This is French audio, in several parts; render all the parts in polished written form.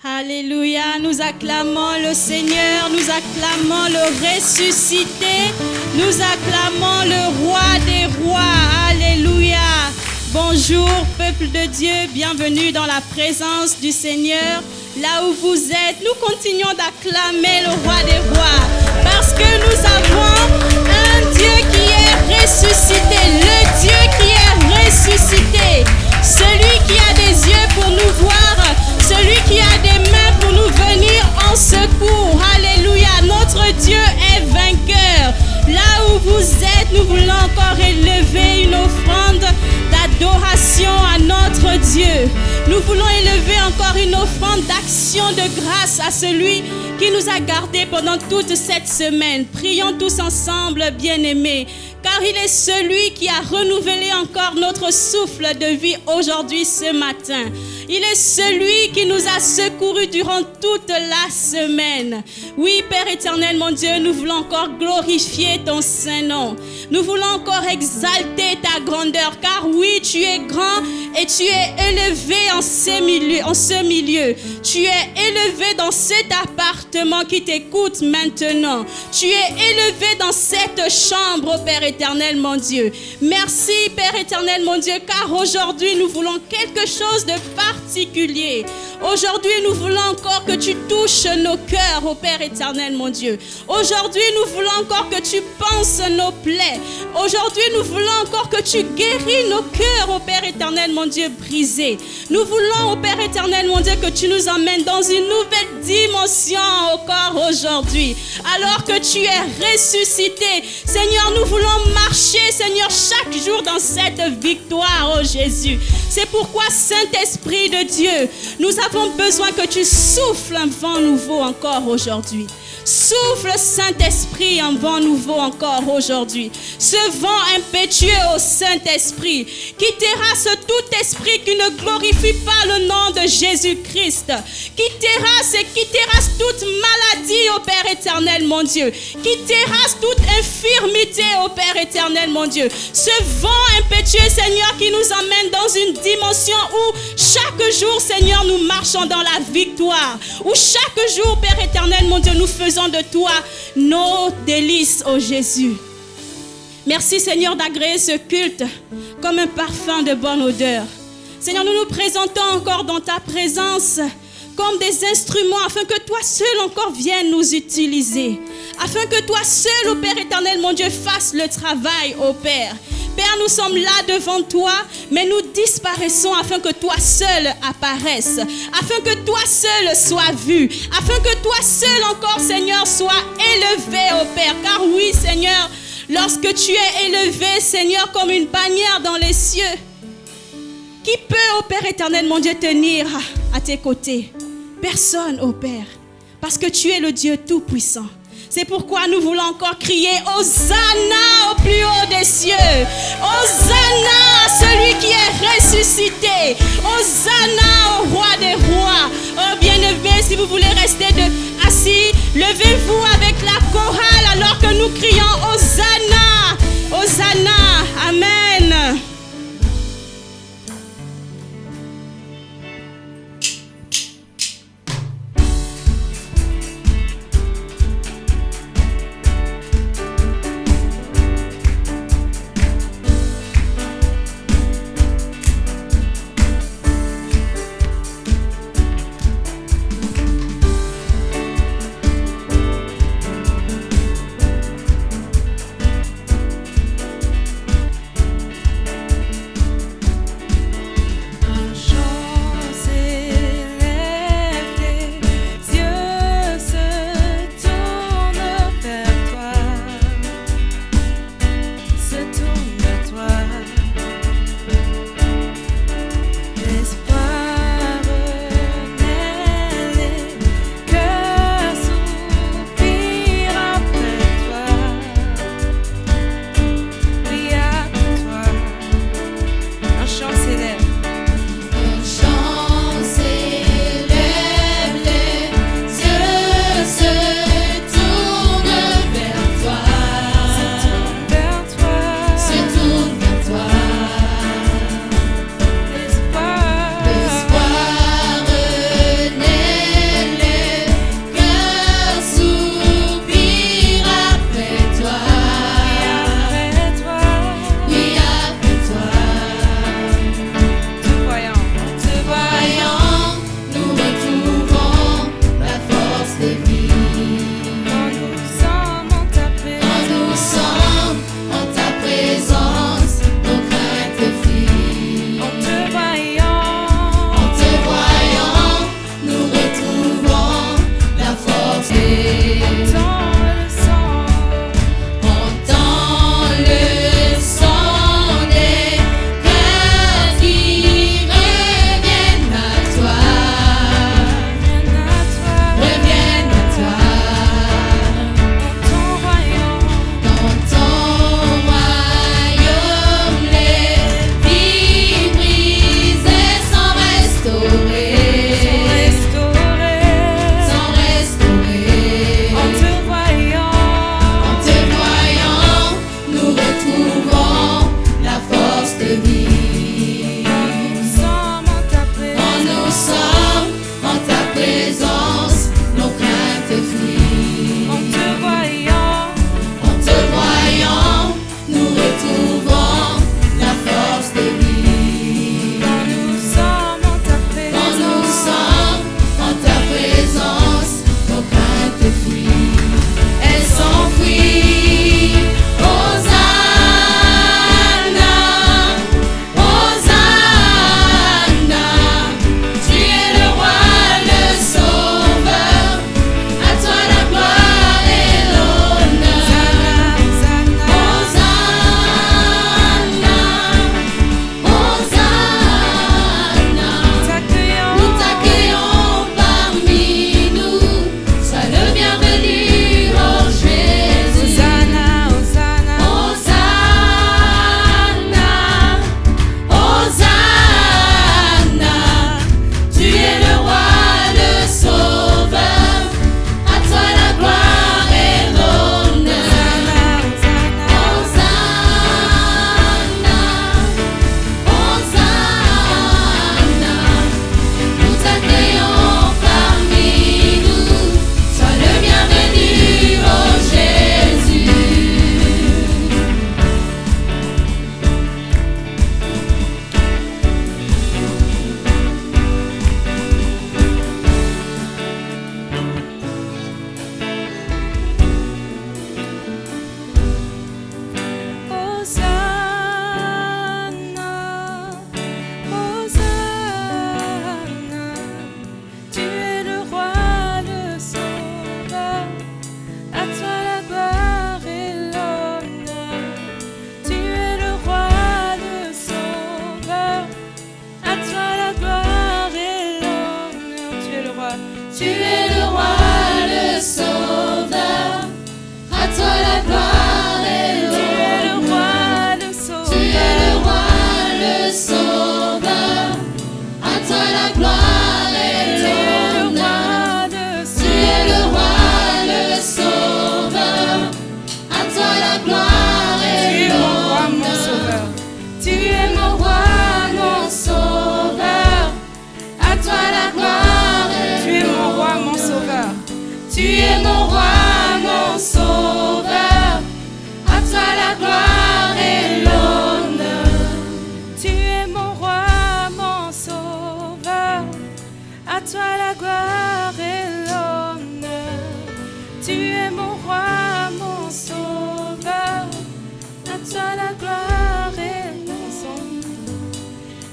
Alléluia, nous acclamons le Seigneur, nous acclamons le ressuscité, nous acclamons le roi des rois. Alléluia. Bonjour peuple de Dieu, bienvenue dans la présence du Seigneur. Là où vous êtes, nous continuons d'acclamer le roi des rois parce que nous avons un Dieu qui est ressuscité, le Dieu qui est ressuscité, celui qui a des yeux pour nous voir, celui qui a des mains pour nous venir en secours. Alléluia, notre Dieu est vainqueur. Là où vous êtes, nous voulons encore élever une offrande d'adoration à notre Dieu. Nous voulons élever encore une offrande d'action de grâce à celui qui nous a gardés pendant toute cette semaine. Prions tous ensemble, bien-aimés, car il est celui qui a renouvelé encore notre souffle de vie aujourd'hui, ce matin. Il est celui qui nous a secourus durant toute la semaine. Oui, Père éternel, mon Dieu, nous voulons encore glorifier ton saint nom. Nous voulons encore exalter ta grandeur, car oui, tu es grand et tu es élevé en ce milieu. Tu es élevé dans cet appartement qui t'écoute maintenant. Tu es élevé dans cette chambre, Père éternel, mon Dieu. Merci, Père éternel, mon Dieu, car aujourd'hui, nous voulons quelque chose de particulier. Aujourd'hui, nous voulons encore que tu touches nos cœurs, ô Père éternel, mon Dieu. Aujourd'hui, nous voulons encore que tu penses nos plaies. Aujourd'hui, nous voulons encore que tu guéris nos cœurs, ô Père éternel, mon Dieu, brisés. Nous voulons, ô Père éternel, mon Dieu, que tu nous emmènes dans une nouvelle dimension encore aujourd'hui. Alors que tu es ressuscité, Seigneur, nous voulons marcher, Seigneur, chaque jour dans cette victoire, ô Jésus. C'est pourquoi, Saint-Esprit de Dieu, nous avons besoin que tu souffles un vent nouveau encore aujourd'hui. Souffle, Saint-Esprit, un vent nouveau encore aujourd'hui. Ce vent impétueux au Saint-Esprit qui terrasse tout esprit qui ne glorifie pas le nom de Jésus-Christ. Qui terrasse toute maladie, ô Père éternel, mon Dieu. Qui terrasse toute infirmité, ô Père éternel, mon Dieu. Ce vent impétueux, Seigneur, qui nous emmène dans une dimension où chaque jour, Seigneur, nous marchons dans la victoire. Où chaque jour, Père éternel, mon Dieu, nous faisons de toi nos délices, ô Jésus. Merci, Seigneur, d'agréer ce culte comme un parfum de bonne odeur. Seigneur, nous nous présentons encore dans ta présence comme des instruments afin que toi seul encore viennes nous utiliser. Afin que toi seul, ô Père éternel, mon Dieu, fasse le travail, ô Père. Père, nous sommes là devant toi, mais nous disparaissons afin que toi seul apparaisse, afin que toi seul sois vu, afin que toi seul encore, Seigneur, sois élevé, ô Père. Car oui, Seigneur, lorsque tu es élevé, Seigneur, comme une bannière dans les cieux, qui peut, ô Père éternel, mon Dieu, tenir à tes côtés? Personne, ô Père, parce que tu es le Dieu tout-puissant. C'est pourquoi nous voulons encore crier Hosanna au plus haut des cieux. Hosanna à celui qui est ressuscité. Hosanna au roi des rois. Oh bien-aimés, si vous voulez rester assis, levez-vous avec la chorale alors que nous crions Hosanna. Hosanna. Amen.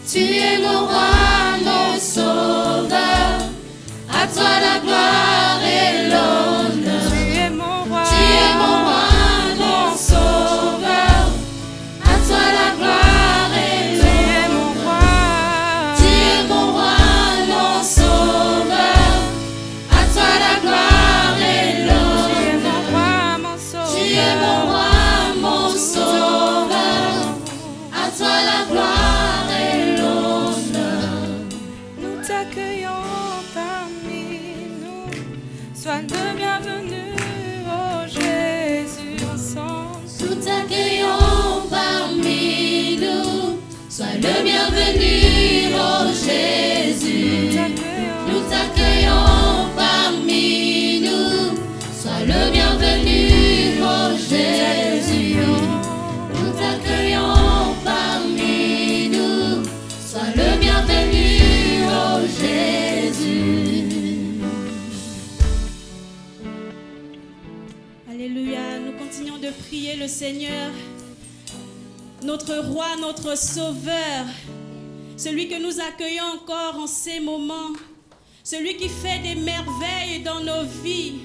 Tu es mon roi, mon sauveur. À toi la gloire et l'honneur. Tu es mon roi. Tu es mon roi, mon sauveur. À toi la gloire et l'honneur. Tu es mon roi, mon sauveur. À toi la gloire et l'honneur. Tu es mon roi, mon sauveur. À toi la gloire et l'honneur. Nous t'accueillons parmi nous. Sois le bienvenu, oh Jésus, ensemble. Nous t'accueillons parmi nous. Sois le bienvenu, oh Jésus. Nous t'accueillons parmi nous. Sois le bienvenu, oh Jésus. Nous t'accueillons parmi nous. Sois le bienvenu, oh Jésus. Alléluia, nous continuons de prier le Seigneur, notre roi, notre sauveur, celui que nous accueillons encore en ces moments, celui qui fait des merveilles dans nos vies,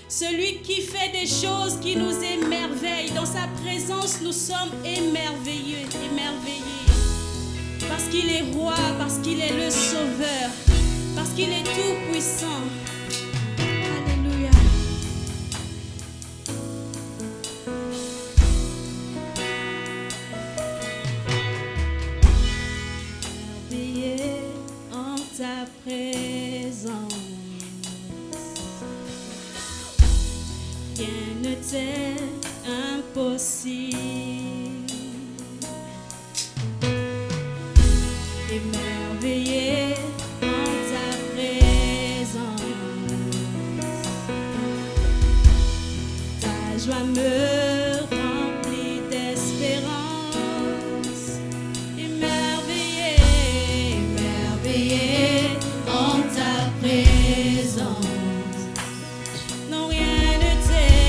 celui qui fait des choses qui nous émerveillent. Dans sa présence, nous sommes émerveillés, parce qu'il est roi, parce qu'il est le sauveur, parce qu'il est tout puissant. Alléluia. Merveillé en ta présence, rien ne t'est impossible. Émerveillé en ta présence, ta joie me remplit d'espérance. Émerveillé, émerveillé En ta présence, non rien ne t'est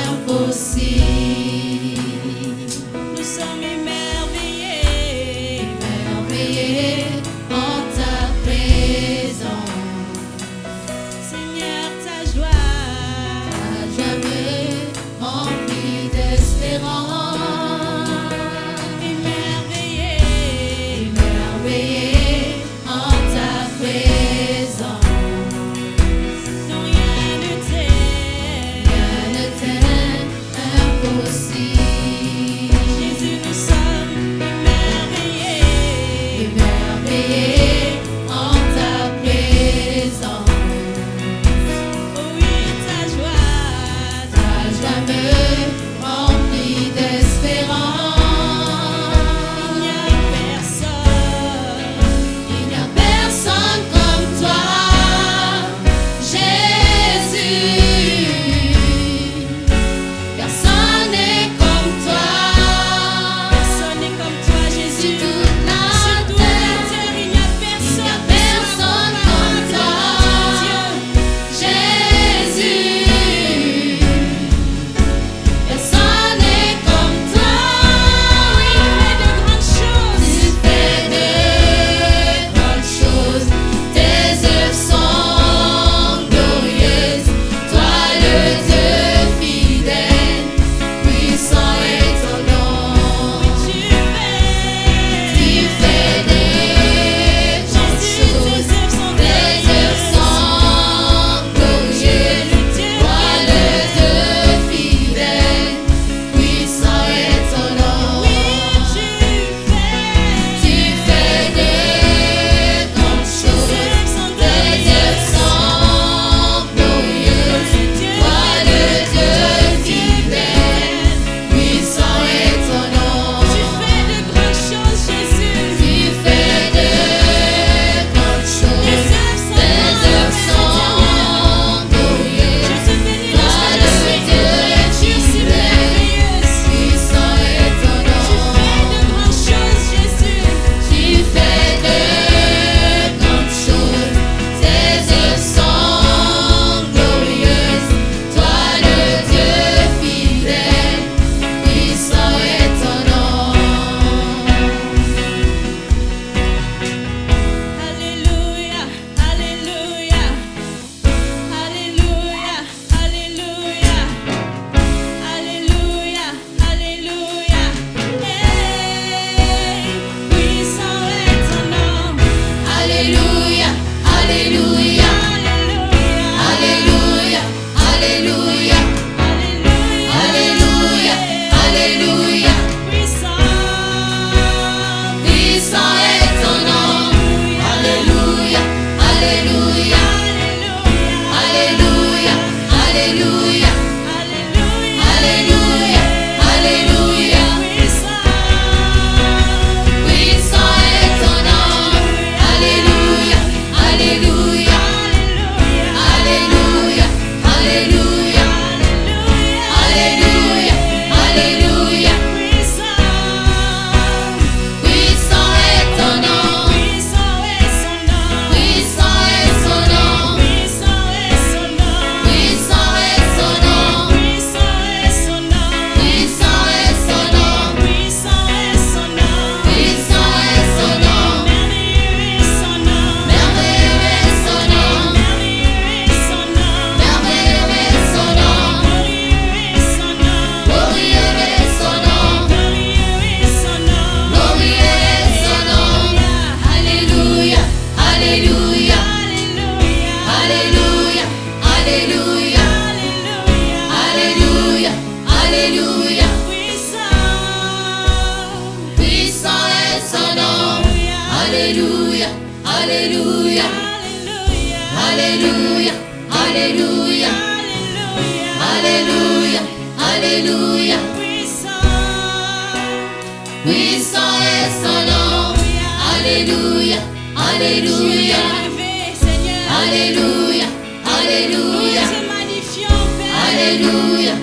impossible. nous sommes émerveillés. Émerveillé en ta présence, Seigneur, ta joie me remplit d'espérance. émerveillé. Émerveillé en ta présence, Non rien ne rien ne t'est impossible. Jésus, nous sommes émerveillés. Émerveillé en ta présence, Oh oui, ta joie me remplit d'espérance. il n'y a personne. Il n'y a personne comme toi, Jésus. Personne n'est comme toi. Personne n'est comme toi, Jésus. Sur toute la Sur toute la terre, il n'y a personne. personne comme toi, Jésus. Personne Alléluia. Puissant, Puissant est son nom. Alléluia. Alléluia. Alléluia. Alléluia. Alléluia. Alléluia. Puissant est son nom. Alléluia. Alléluia. Alléluia. Alléluia. Alléluia.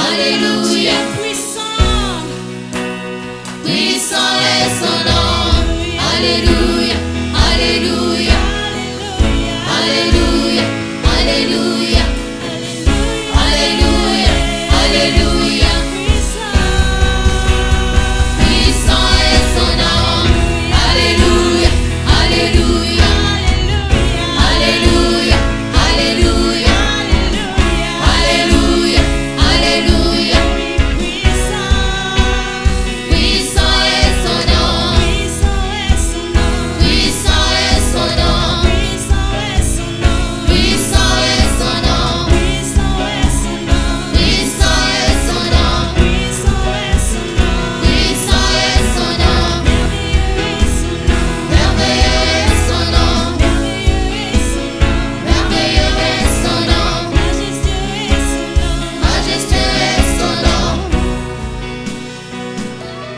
Alléluia. Puissant est son nom. Alléluia. Alléluia. Alléluia. Alléluia. Alléluia. Alléluia. Puissant est son nom. Alléluia. Alléluia. Alléluia. Alléluia. Alléluia. Alléluia. Puissant est son nom. Puissant est son nom. Puissant est son nom. Puissant est son nom. Puissant est son nom. Merveilleux est son nom. Merveilleux est son nom. Majestueux est son nom.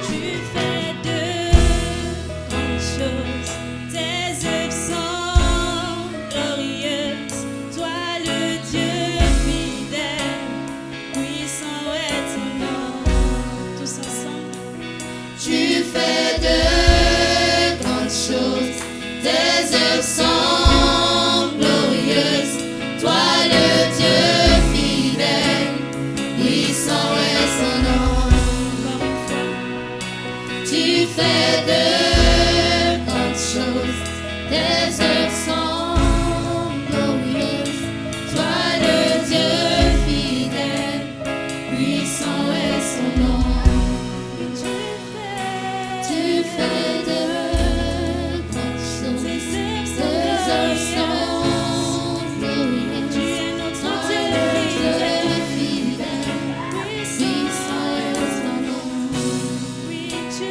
Tu fais de grandes choses, tes œuvres sont glorieuses. Toi le Dieu fidèle, puissant est ton nom. Tous ensemble. Tu fais de grandes choses, tes œuvres sont glorieuses. Toi le Dieu fidèle, puissant est son nom. Encore une fois. Tu fais de grandes choses, tes œuvres sont glorieuses. Toi le Dieu fidèle, puissant est son nom. Tu fais de grandes choses, tes œuvres sont glorieuses. Tu es notre Toi Dieu le fidèle. Dieu fidèle, puissant est son nom. Oui, tu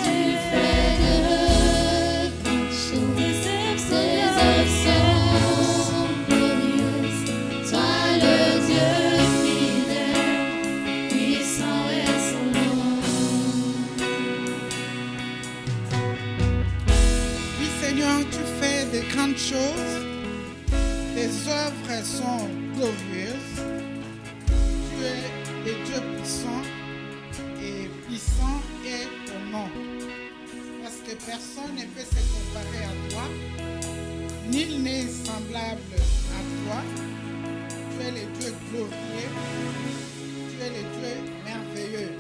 Tu fais fais de grandes choses, tes tes œuvres œuvres sont sont glorieuses. Toi le Dieu fidèle, puissant est son nom. Oui, Seigneur, tu fais de grandes choses. Tes œuvres sont glorieuses. Tu es le Dieu puissant et puissant est ton nom. Parce que personne ne peut se comparer à toi. Nul n'est semblable à toi. Tu es le Dieu glorieux. Tu es le Dieu merveilleux.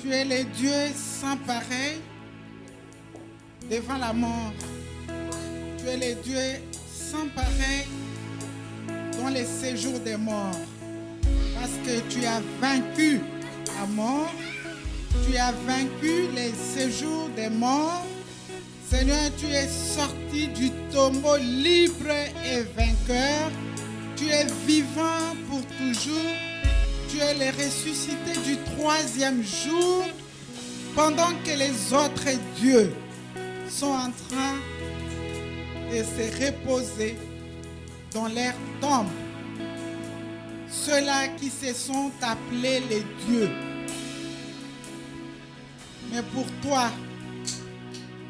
Tu es le Dieu sans pareil devant la mort. Tu es le Dieu sans pareil dans les séjours des morts. Parce que tu as vaincu la mort. Tu as vaincu les séjours des morts. Seigneur, tu es sorti du tombeau libre et vainqueur. Tu es vivant pour toujours. Tu es le ressuscité du troisième jour. Pendant que les autres dieux sont en train de se reposer dans leur tombe. Ceux-là qui se sont appelés les dieux. Mais pour toi,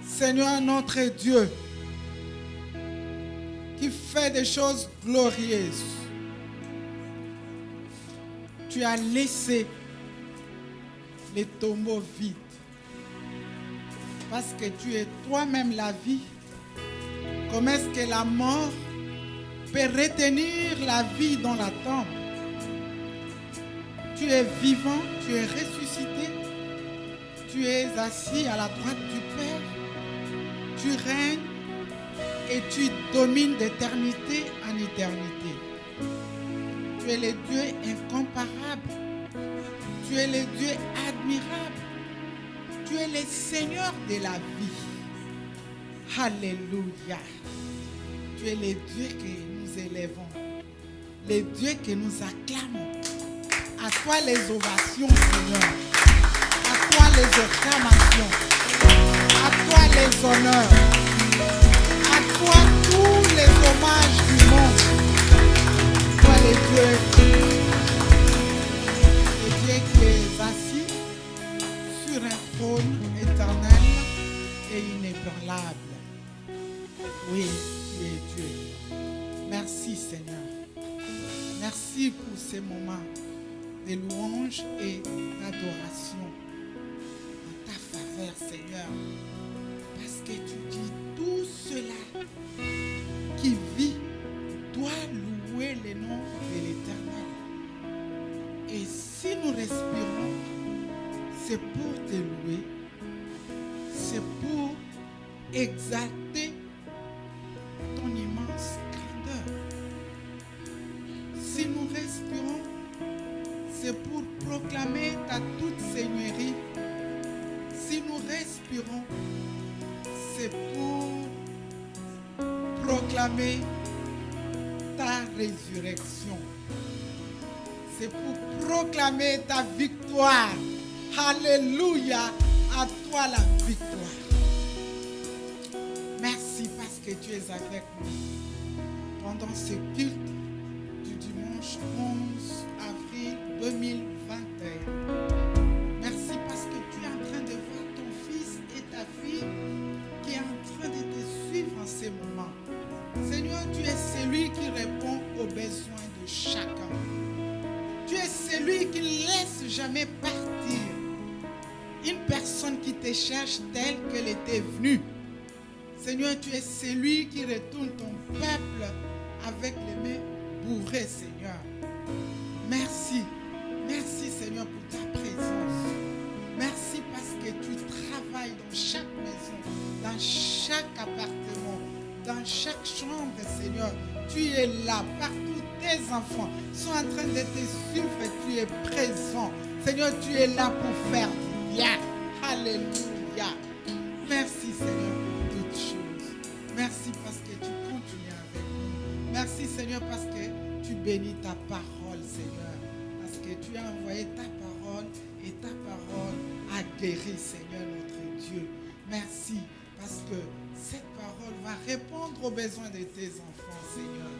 Seigneur notre Dieu, qui fait des choses glorieuses, tu as laissé les tombeaux vides. Parce que tu es toi-même la vie. Comment est-ce que la mort peut retenir la vie dans la tombe? Tu es vivant, tu es ressuscité, tu es assis à la droite du Père, tu règnes et tu domines d'éternité en éternité. Tu es le Dieu incomparable, tu es le Dieu admirable, tu es le Seigneur de la vie. Alléluia. Tu es le Dieu que nous élevons, le Dieu que nous acclamons. À toi les ovations, Seigneur. À toi les acclamations. À toi les honneurs. À toi tous les hommages du monde. Toi les dieux. Le Dieu qui est assis sur un trône éternel et inébranlable. Oui, tu es Dieu. Merci Seigneur. Merci pour ces moments de louange et d'adoration en ta faveur, Seigneur. Parce que tu dis tout cela qui vit doit louer le nom de l'Éternel. Et si nous respirons, c'est pour te louer, c'est pour exalter ton immense grandeur. Si nous respirons, c'est pour proclamer ta toute seigneurie. Si nous respirons, c'est pour proclamer ta résurrection. C'est pour proclamer ta victoire. Alléluia, à toi la victoire. Merci parce que tu es avec nous pendant ce culte du dimanche 11 avril 2021. Merci parce que tu es en train de voir ton fils et ta fille qui est en train de te suivre en ces moments. Seigneur, tu es celui qui répond aux besoins de chacun. Tu es celui qui ne laisse jamais partir une personne qui te cherche telle qu'elle était venue. Seigneur, tu es celui qui retourne ton peuple avec les mains bourrées, Seigneur. Merci. Merci, Seigneur, pour ta présence. Merci parce que tu travailles dans chaque maison, dans chaque appartement, dans chaque chambre, Seigneur. Tu es là, partout. Tes enfants sont en train de te suivre et tu es présent. Seigneur, tu es là pour faire du bien. Alléluia. Merci, Seigneur, pour toutes choses. Merci parce que tu continues avec nous. Merci, Seigneur, parce que tu bénis ta parole, Seigneur. Parce que tu as envoyé ta parole et ta parole a guéri, Seigneur, notre Dieu. Merci parce que cette parole va répondre aux besoins de tes enfants, Seigneur.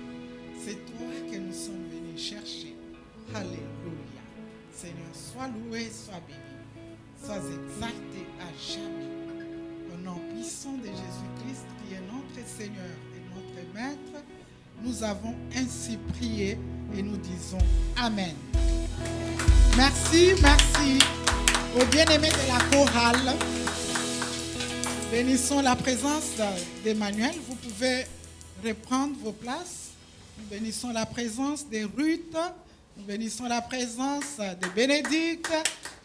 C'est toi que nous sommes venus chercher. Alléluia. Seigneur, sois loué, sois béni. Sois exalté à jamais. Au nom puissant de Jésus-Christ, qui est notre Seigneur et notre Maître, nous avons ainsi prié et nous disons Amen. Merci, merci aux bien-aimés de la chorale. Bénissons la présence d'Emmanuel. Vous pouvez reprendre vos places. Nous bénissons la présence de Ruth. Nous bénissons la présence de Bénédicte.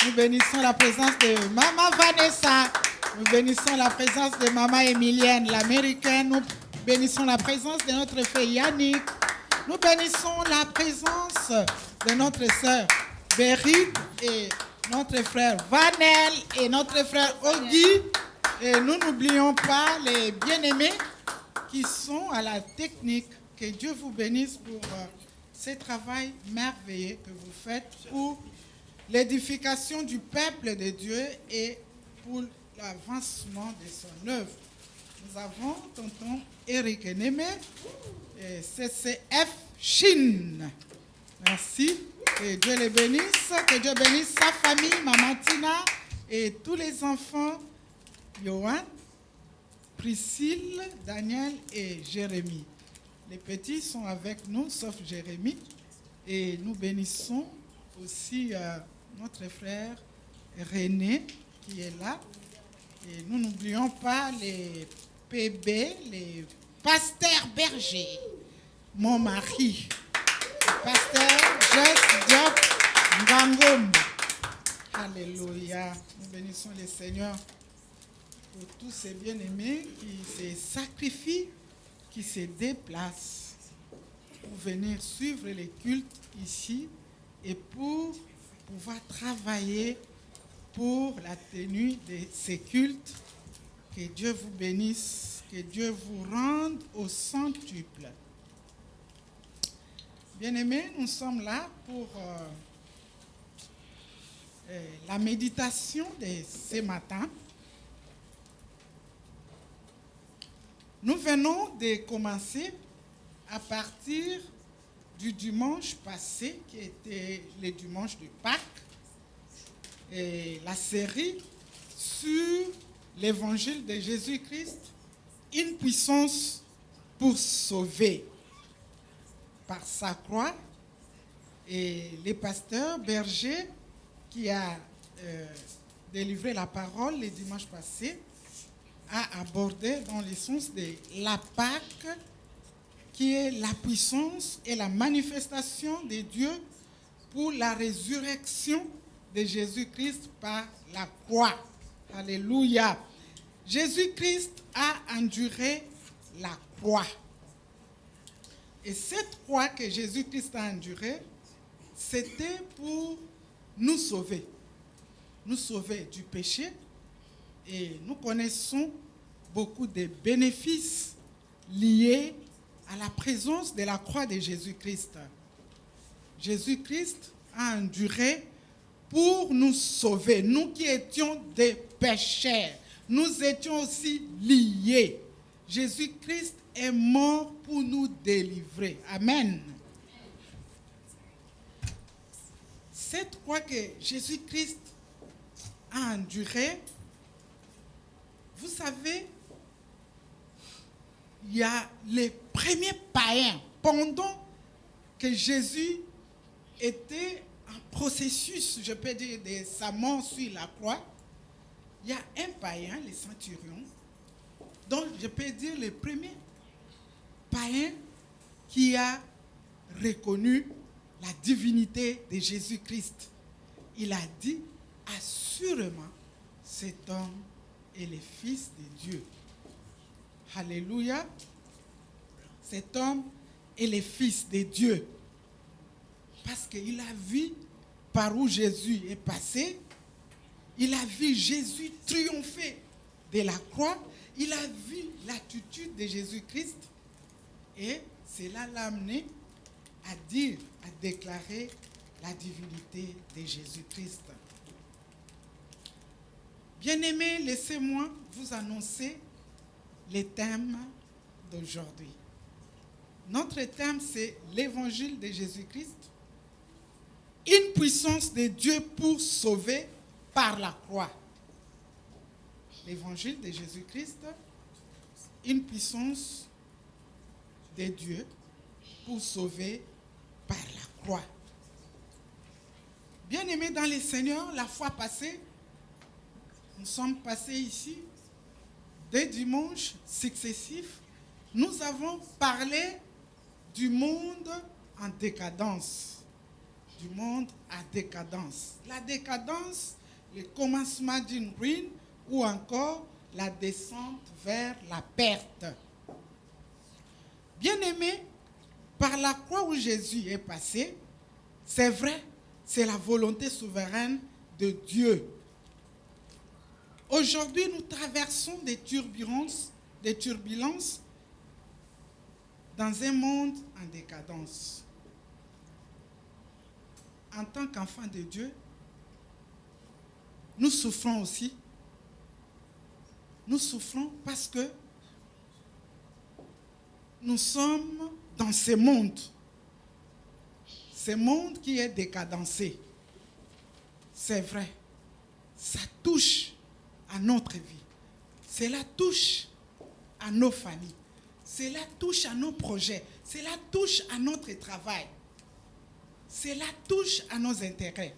Nous bénissons la présence de Maman Vanessa. Nous bénissons la présence de Maman Emilienne, l'américaine. Nous bénissons la présence de notre fille Yannick. Nous bénissons la présence de notre sœur Berit et notre frère Vanel et notre frère Ogi. Et nous n'oublions pas les bien-aimés qui sont à la technique. Que Dieu vous bénisse pour ce travail merveilleux que vous faites pour l'édification du peuple de Dieu et pour l'avancement de son œuvre. Nous avons tonton Eric Némé et CCF Chine. Merci. Que Dieu les bénisse. Que Dieu bénisse sa famille, Maman Tina et tous les enfants, Johan, Priscille, Daniel et Jérémie. Les petits sont avec nous, sauf Jérémie. Et nous bénissons aussi notre frère René qui est là. Et nous n'oublions pas les PB, les pasteurs bergers. Mon mari, le pasteur Jess Diop Ngangom. Alléluia. Nous bénissons le Seigneur pour tous ces bien-aimés qui se sacrifient, qui se déplacent pour venir suivre les cultes ici et pour pouvoir travailler pour la tenue de ces cultes. Que Dieu vous bénisse, que Dieu vous rende au centuple. Bien-aimés, nous sommes là pour la méditation de ce matin, nous venons de commencer à partir du dimanche passé, qui était le dimanche de Pâques, et la série sur l'évangile de Jésus-Christ, une puissance pour sauver par sa croix. Et le pasteur Berger, qui a délivré la parole le dimanche passé, a abordé dans le sens de la Pâque, qui est la puissance et la manifestation de Dieu pour la résurrection de Jésus-Christ par la croix. Alléluia. Jésus-Christ a enduré la croix. Et cette croix que Jésus-Christ a endurée, c'était pour nous sauver du péché. Et nous connaissons beaucoup de bénéfices liés à la présence de la croix de Jésus-Christ. Jésus-Christ a enduré pour nous sauver. Nous qui étions des pécheurs, nous étions aussi liés. Jésus-Christ est mort pour nous délivrer. Amen. Cette croix que Jésus-Christ a endurée, vous savez, il y a les premiers païens, pendant que Jésus était en processus, je peux dire, de sa mort sur la croix, il y a un païen, le centurion, dont je peux dire le premier païen qui a reconnu la divinité de Jésus-Christ. Il a dit, assurément, cet homme est le Fils de Dieu. Alléluia. Cet homme est le Fils de Dieu. Parce qu'il a vu par où Jésus est passé. Il a vu Jésus triompher de la croix. Il a vu l'attitude de Jésus-Christ. Et cela l'a amené à dire, à déclarer la divinité de Jésus-Christ. Bien-aimés, laissez-moi vous annoncer les thèmes d'aujourd'hui. Notre thème, c'est l'évangile de Jésus-Christ, une puissance de Dieu pour sauver par la croix. L'évangile de Jésus-Christ, une puissance de Dieu pour sauver par la croix. Bien-aimés dans le Seigneur, la fois passée, nous sommes passés ici, des dimanches successifs, nous avons parlé du monde en décadence. Du monde à décadence. La décadence, le commencement d'une ruine ou encore la descente vers la perte. Bien-aimés, par la croix où Jésus est passé, c'est vrai, c'est la volonté souveraine de Dieu. Aujourd'hui, nous traversons des turbulences dans un monde en décadence. En tant qu'enfants de Dieu, nous souffrons aussi. Nous souffrons parce que nous sommes dans ce monde qui est décadencé. C'est vrai, ça touche à notre vie. Cela touche à nos familles. Cela touche à nos projets. Cela touche à notre travail. Cela touche à nos intérêts.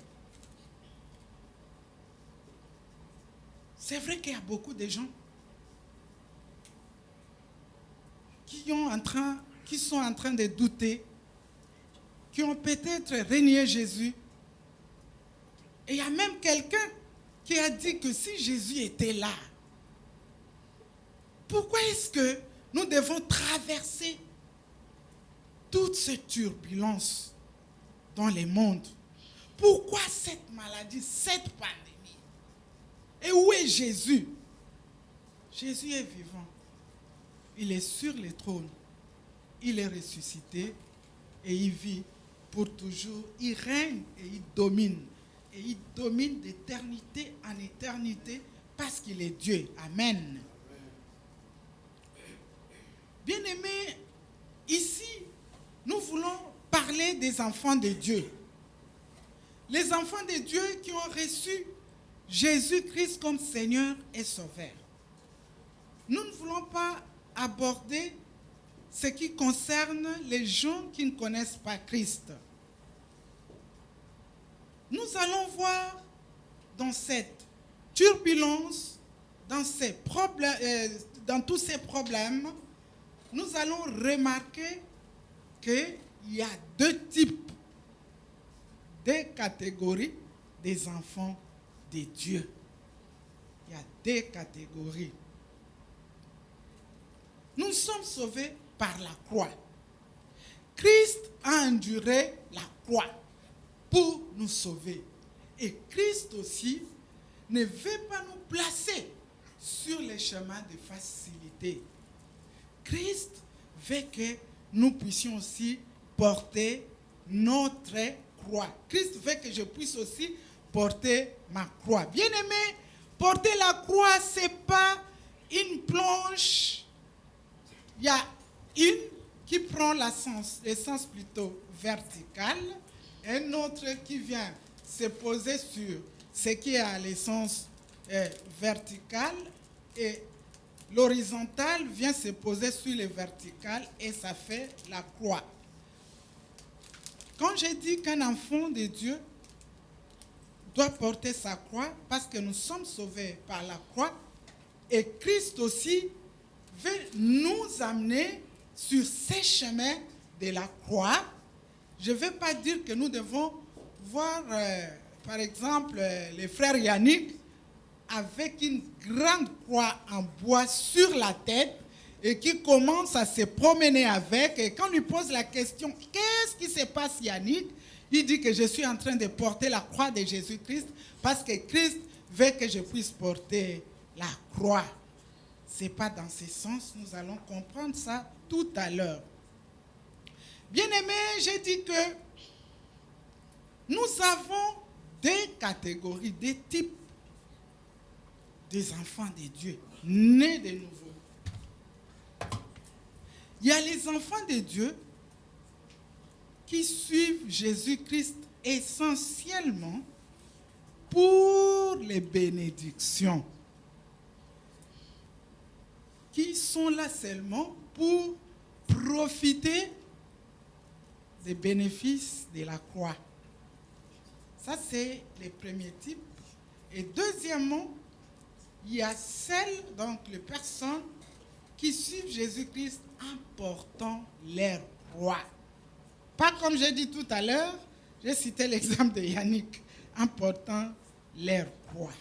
C'est vrai qu'il y a beaucoup de gens qui sont en train de douter, qui ont peut-être renié Jésus. Et il y a même quelqu'un qui a dit que si Jésus était là, pourquoi est-ce que nous devons traverser toute cette turbulence dans le monde? Pourquoi cette maladie, cette pandémie? Et où est Jésus? Jésus est vivant. Il est sur le trône. Il est ressuscité et il vit pour toujours. Il règne et il domine. Et et il domine d'éternité en éternité parce qu'il est Dieu. Amen. Bien-aimés, ici, nous voulons parler des enfants de Dieu. Les enfants de Dieu qui ont reçu Jésus-Christ comme Seigneur et Sauveur. Nous ne voulons pas aborder ce qui concerne les gens qui ne connaissent pas Christ. Nous allons voir dans cette turbulence, dans tous ces problèmes, nous allons remarquer qu'il y a deux types, deux catégories des enfants de Dieu. Il y a deux catégories. Nous sommes sauvés par la croix. Christ a enduré la croix pour nous sauver. Et Christ aussi ne veut pas nous placer sur les chemins de facilité. Christ veut que nous puissions aussi porter notre croix. Christ veut que je puisse aussi porter ma croix. Bien-aimé, porter la croix, ce n'est pas une planche. Il y a une qui prend l'essence plutôt verticale, un autre qui vient se poser sur ce qui a l'essence verticale et l'horizontale vient se poser sur le vertical et ça fait la croix. Quand j'ai dit qu'un enfant de Dieu doit porter sa croix parce que nous sommes sauvés par la croix et Christ aussi veut nous amener sur ces chemins de la croix. Je ne veux pas dire que nous devons voir, par exemple, les frères Yannick avec une grande croix en bois sur la tête et qui commence à se promener avec. Et quand on lui pose la question, qu'est-ce qui se passe, Yannick? Il dit que je suis en train de porter la croix de Jésus-Christ parce que Christ veut que je puisse porter la croix. Ce n'est pas dans ce sens, nous allons comprendre ça tout à l'heure. Bien-aimés, j'ai dit que nous avons des catégories, des types des enfants de Dieu, nés de nouveau. Il y a les enfants de Dieu qui suivent Jésus-Christ essentiellement pour les bénédictions, qui sont là seulement pour profiter des bénéfices de la croix. Ça, c'est le premier type. Et deuxièmement, il y a celles, donc les personnes qui suivent Jésus-Christ en portant leur croix. Pas comme j'ai dit tout à l'heure, j'ai cité l'exemple de Yannick, en portant leur croix.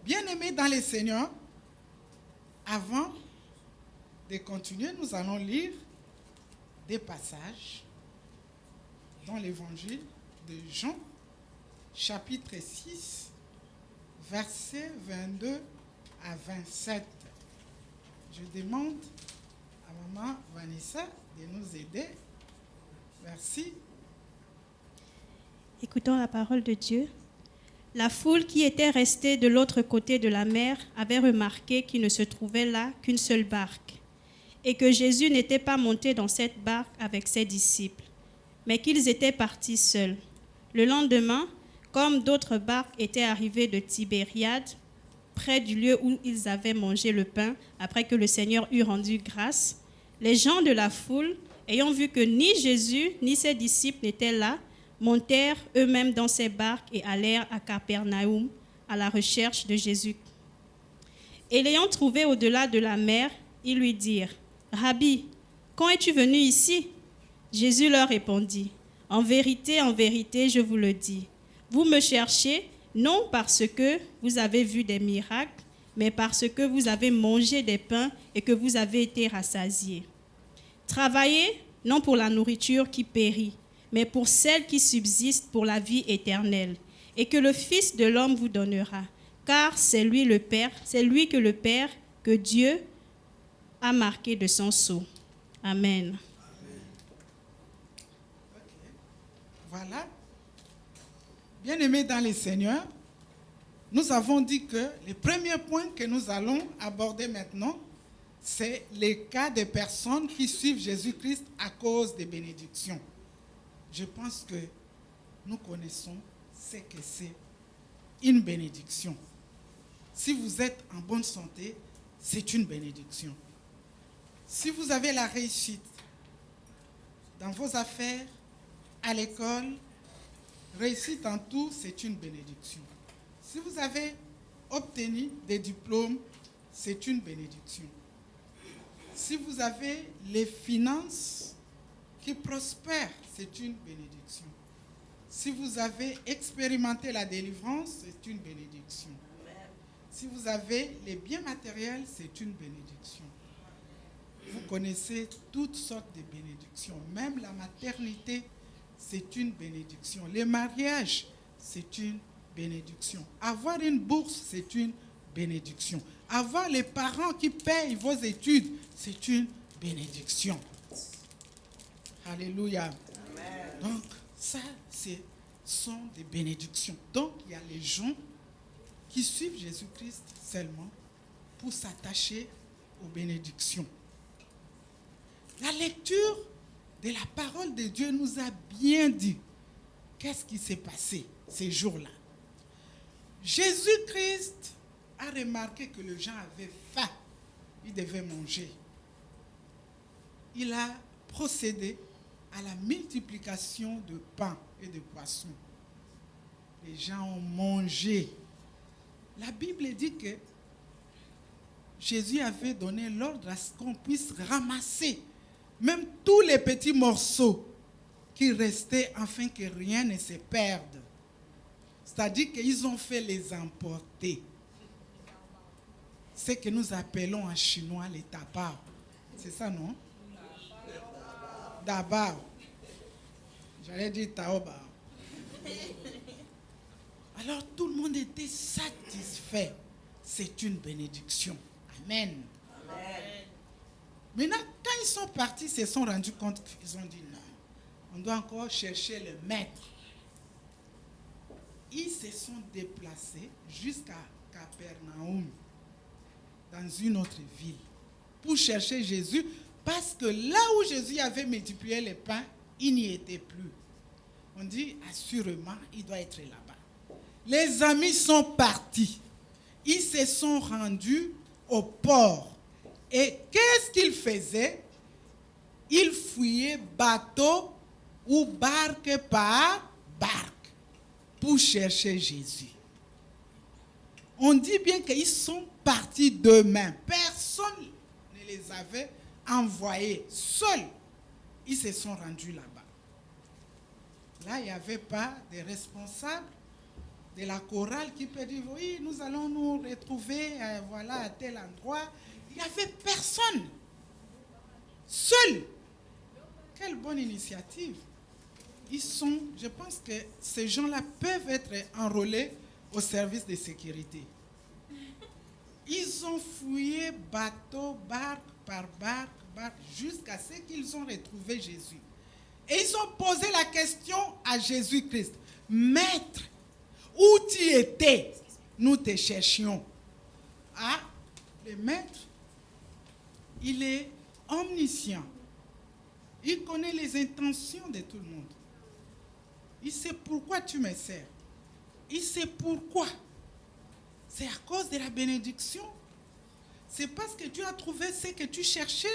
Bien-aimés dans le Seigneur, avant de continuer, nous allons lire des passages dans l'évangile de Jean, chapitre 6, versets 22 à 27. Je demande à maman Vanessa de nous aider. Merci. Écoutons la parole de Dieu. La foule qui était restée de l'autre côté de la mer avait remarqué qu'il ne se trouvait là qu'une seule barque et que Jésus n'était pas monté dans cette barque avec ses disciples, mais qu'ils étaient partis seuls. Le lendemain, comme d'autres barques étaient arrivées de Tibériade, près du lieu où ils avaient mangé le pain après que le Seigneur eut rendu grâce, les gens de la foule, ayant vu que ni Jésus ni ses disciples n'étaient là, montèrent eux-mêmes dans ces barques et allèrent à Capernaum à la recherche de Jésus. Et l'ayant trouvé au-delà de la mer, ils lui dirent, « Rabbi, quand es-tu venu ici ?» Jésus leur répondit, « en vérité, je vous le dis, vous me cherchez non parce que vous avez vu des miracles, mais parce que vous avez mangé des pains et que vous avez été rassasiés. Travaillez non pour la nourriture qui périt, mais pour celle qui subsiste pour la vie éternelle, et que le Fils de l'homme vous donnera, car c'est lui que le Père, que Dieu a marqué de son sceau. » Amen. Voilà. Bien-aimés dans les Seigneurs, nous avons dit que le premier point que nous allons aborder maintenant, c'est les cas des personnes qui suivent Jésus-Christ à cause des bénédictions. Je pense que nous connaissons ce que c'est une bénédiction. Si vous êtes en bonne santé, c'est une bénédiction. Si vous avez la réussite dans vos affaires, à l'école, réussite en tout, c'est une bénédiction. Si vous avez obtenu des diplômes, c'est une bénédiction. Si vous avez les finances qui prospèrent, c'est une bénédiction. Si vous avez expérimenté la délivrance, c'est une bénédiction. Si vous avez les biens matériels, c'est une bénédiction. Vous connaissez toutes sortes de bénédictions. Même la maternité, c'est une bénédiction. Les mariages, c'est une bénédiction. Avoir une bourse, c'est une bénédiction. Avoir les parents qui payent vos études, c'est une bénédiction. Alléluia. Amen. Donc, ça, ce sont des bénédictions. Donc, il y a les gens qui suivent Jésus-Christ seulement pour s'attacher aux bénédictions. La lecture de la parole de Dieu nous a bien dit qu'est-ce qui s'est passé ces jours-là. Jésus-Christ a remarqué que les gens avaient faim. Ils devaient manger. Il a procédé à la multiplication de pain et de poissons. Les gens ont mangé. La Bible dit que Jésus avait donné l'ordre à ce qu'on puisse ramasser même tous les petits morceaux qui restaient afin que rien ne se perde. C'est-à-dire qu'ils ont fait les emporter. Ce que nous appelons en chinois les tapas. C'est ça, non? Dabao. J'allais dire taoba. Alors tout le monde était satisfait. C'est une bénédiction. Amen. Amen. Maintenant, quand ils sont partis, ils se sont rendus compte qu'ils ont dit non. On doit encore chercher le maître. Ils se sont déplacés jusqu'à Capernaum, dans une autre ville, pour chercher Jésus, parce que là où Jésus avait multiplié les pains, il n'y était plus. On dit, assurément, il doit être là-bas. Les amis sont partis. Ils se sont rendus au port. Et qu'est-ce qu'ils faisaient? Ils fouillaient bateau ou barque par barque pour chercher Jésus. On dit bien qu'ils sont partis d'eux-mêmes. Personne ne les avait envoyés. Seuls, ils se sont rendus là-bas. Là, il n'y avait pas de responsables de la chorale qui peut dire, oui, nous allons nous retrouver voilà, à tel endroit. Il n'y avait personne. Seul. Quelle bonne initiative. Je pense que ces gens-là peuvent être enrôlés au service de sécurité. Ils ont fouillé bateau, barque par barque, jusqu'à ce qu'ils ont retrouvé Jésus. Et ils ont posé la question à Jésus-Christ. Maître, où tu étais? Nous te cherchions. Ah, le maître, il est omniscient. Il connaît les intentions de tout le monde. Il sait pourquoi tu me sers. Il sait pourquoi. C'est à cause de la bénédiction. C'est parce que Dieu a trouvé ce que tu cherchais.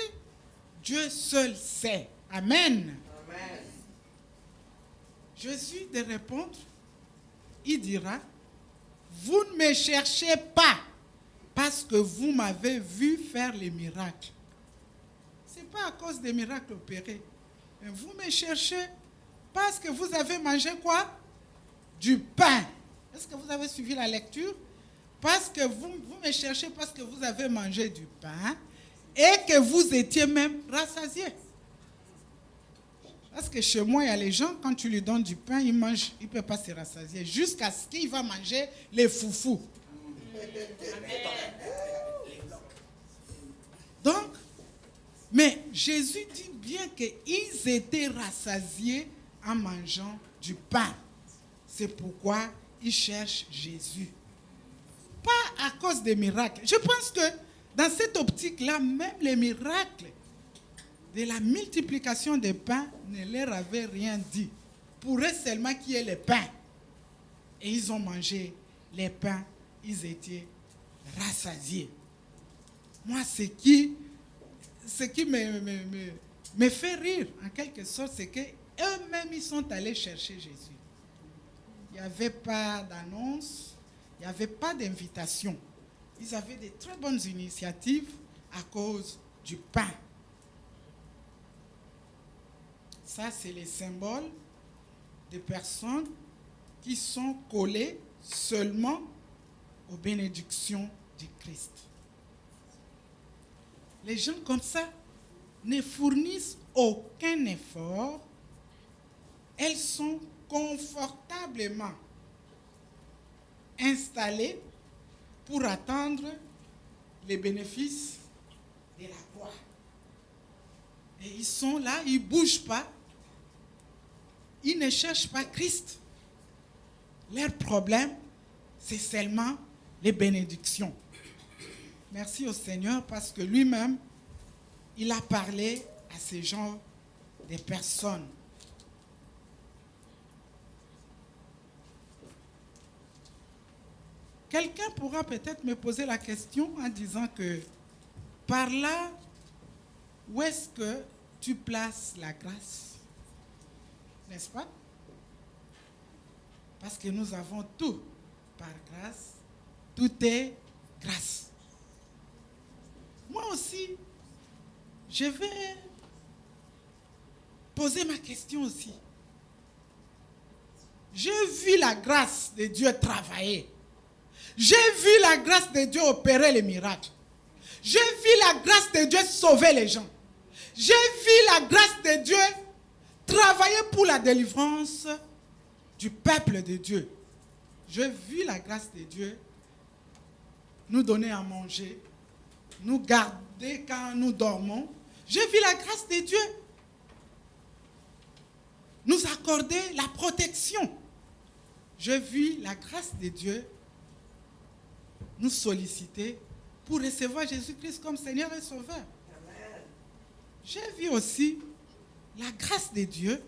Dieu seul sait. Amen. Amen. Jésus de répondre, il dira, vous ne me cherchez pas parce que vous m'avez vu faire les miracles. Ce n'est pas à cause des miracles opérés. Mais vous me cherchez parce que vous avez mangé quoi? Du pain. Est-ce que vous avez suivi la lecture? Parce que vous me cherchez parce que vous avez mangé du pain et que vous étiez même rassasiés. Parce que chez moi, il y a les gens, quand tu lui donnes du pain, ils mangent, il ne peut pas se rassasier jusqu'à ce qu'il va manger les foufous. Donc, mais Jésus dit bien qu'ils étaient rassasiés en mangeant du pain. C'est pourquoi ils cherchent Jésus. Pas à cause des miracles. Je pense que dans cette optique-là, même les miracles de la multiplication des pains ne leur avaient rien dit. Pour eux seulement qu'il y ait les pains. Et ils ont mangé les pains, ils étaient rassasiés. Moi, ce qui me fait rire, en quelque sorte, c'est qu'eux-mêmes, ils sont allés chercher Jésus. Il n'y avait pas d'annonce, il n'y avait pas d'invitation. Ils avaient de très bonnes initiatives à cause du pain. Ça, c'est les symboles de personnes qui sont collées seulement aux bénédictions du Christ. Les gens comme ça ne fournissent aucun effort. Elles sont confortablement installées pour attendre les bénéfices de la croix. Et ils sont là, ils ne bougent pas. Ils ne cherchent pas Christ. Leur problème, c'est seulement les bénédictions. Merci au Seigneur parce que lui-même, il a parlé à ces gens, des personnes. Quelqu'un pourra peut-être me poser la question en disant que par là, où est-ce que tu places la grâce? N'est-ce pas? Parce que nous avons tout par grâce. Tout est grâce. Moi aussi, je vais poser ma question aussi. J'ai vu la grâce de Dieu travailler. J'ai vu la grâce de Dieu opérer les miracles. J'ai vu la grâce de Dieu sauver les gens. J'ai vu la grâce de Dieu travailler pour la délivrance du peuple de Dieu. J'ai vu la grâce de Dieu nous donner à manger, nous garder quand nous dormons. J'ai vu la grâce de Dieu nous accorder la protection. J'ai vu la grâce de Dieu nous solliciter pour recevoir Jésus-Christ comme Seigneur et Sauveur. J'ai vu aussi la grâce de Dieu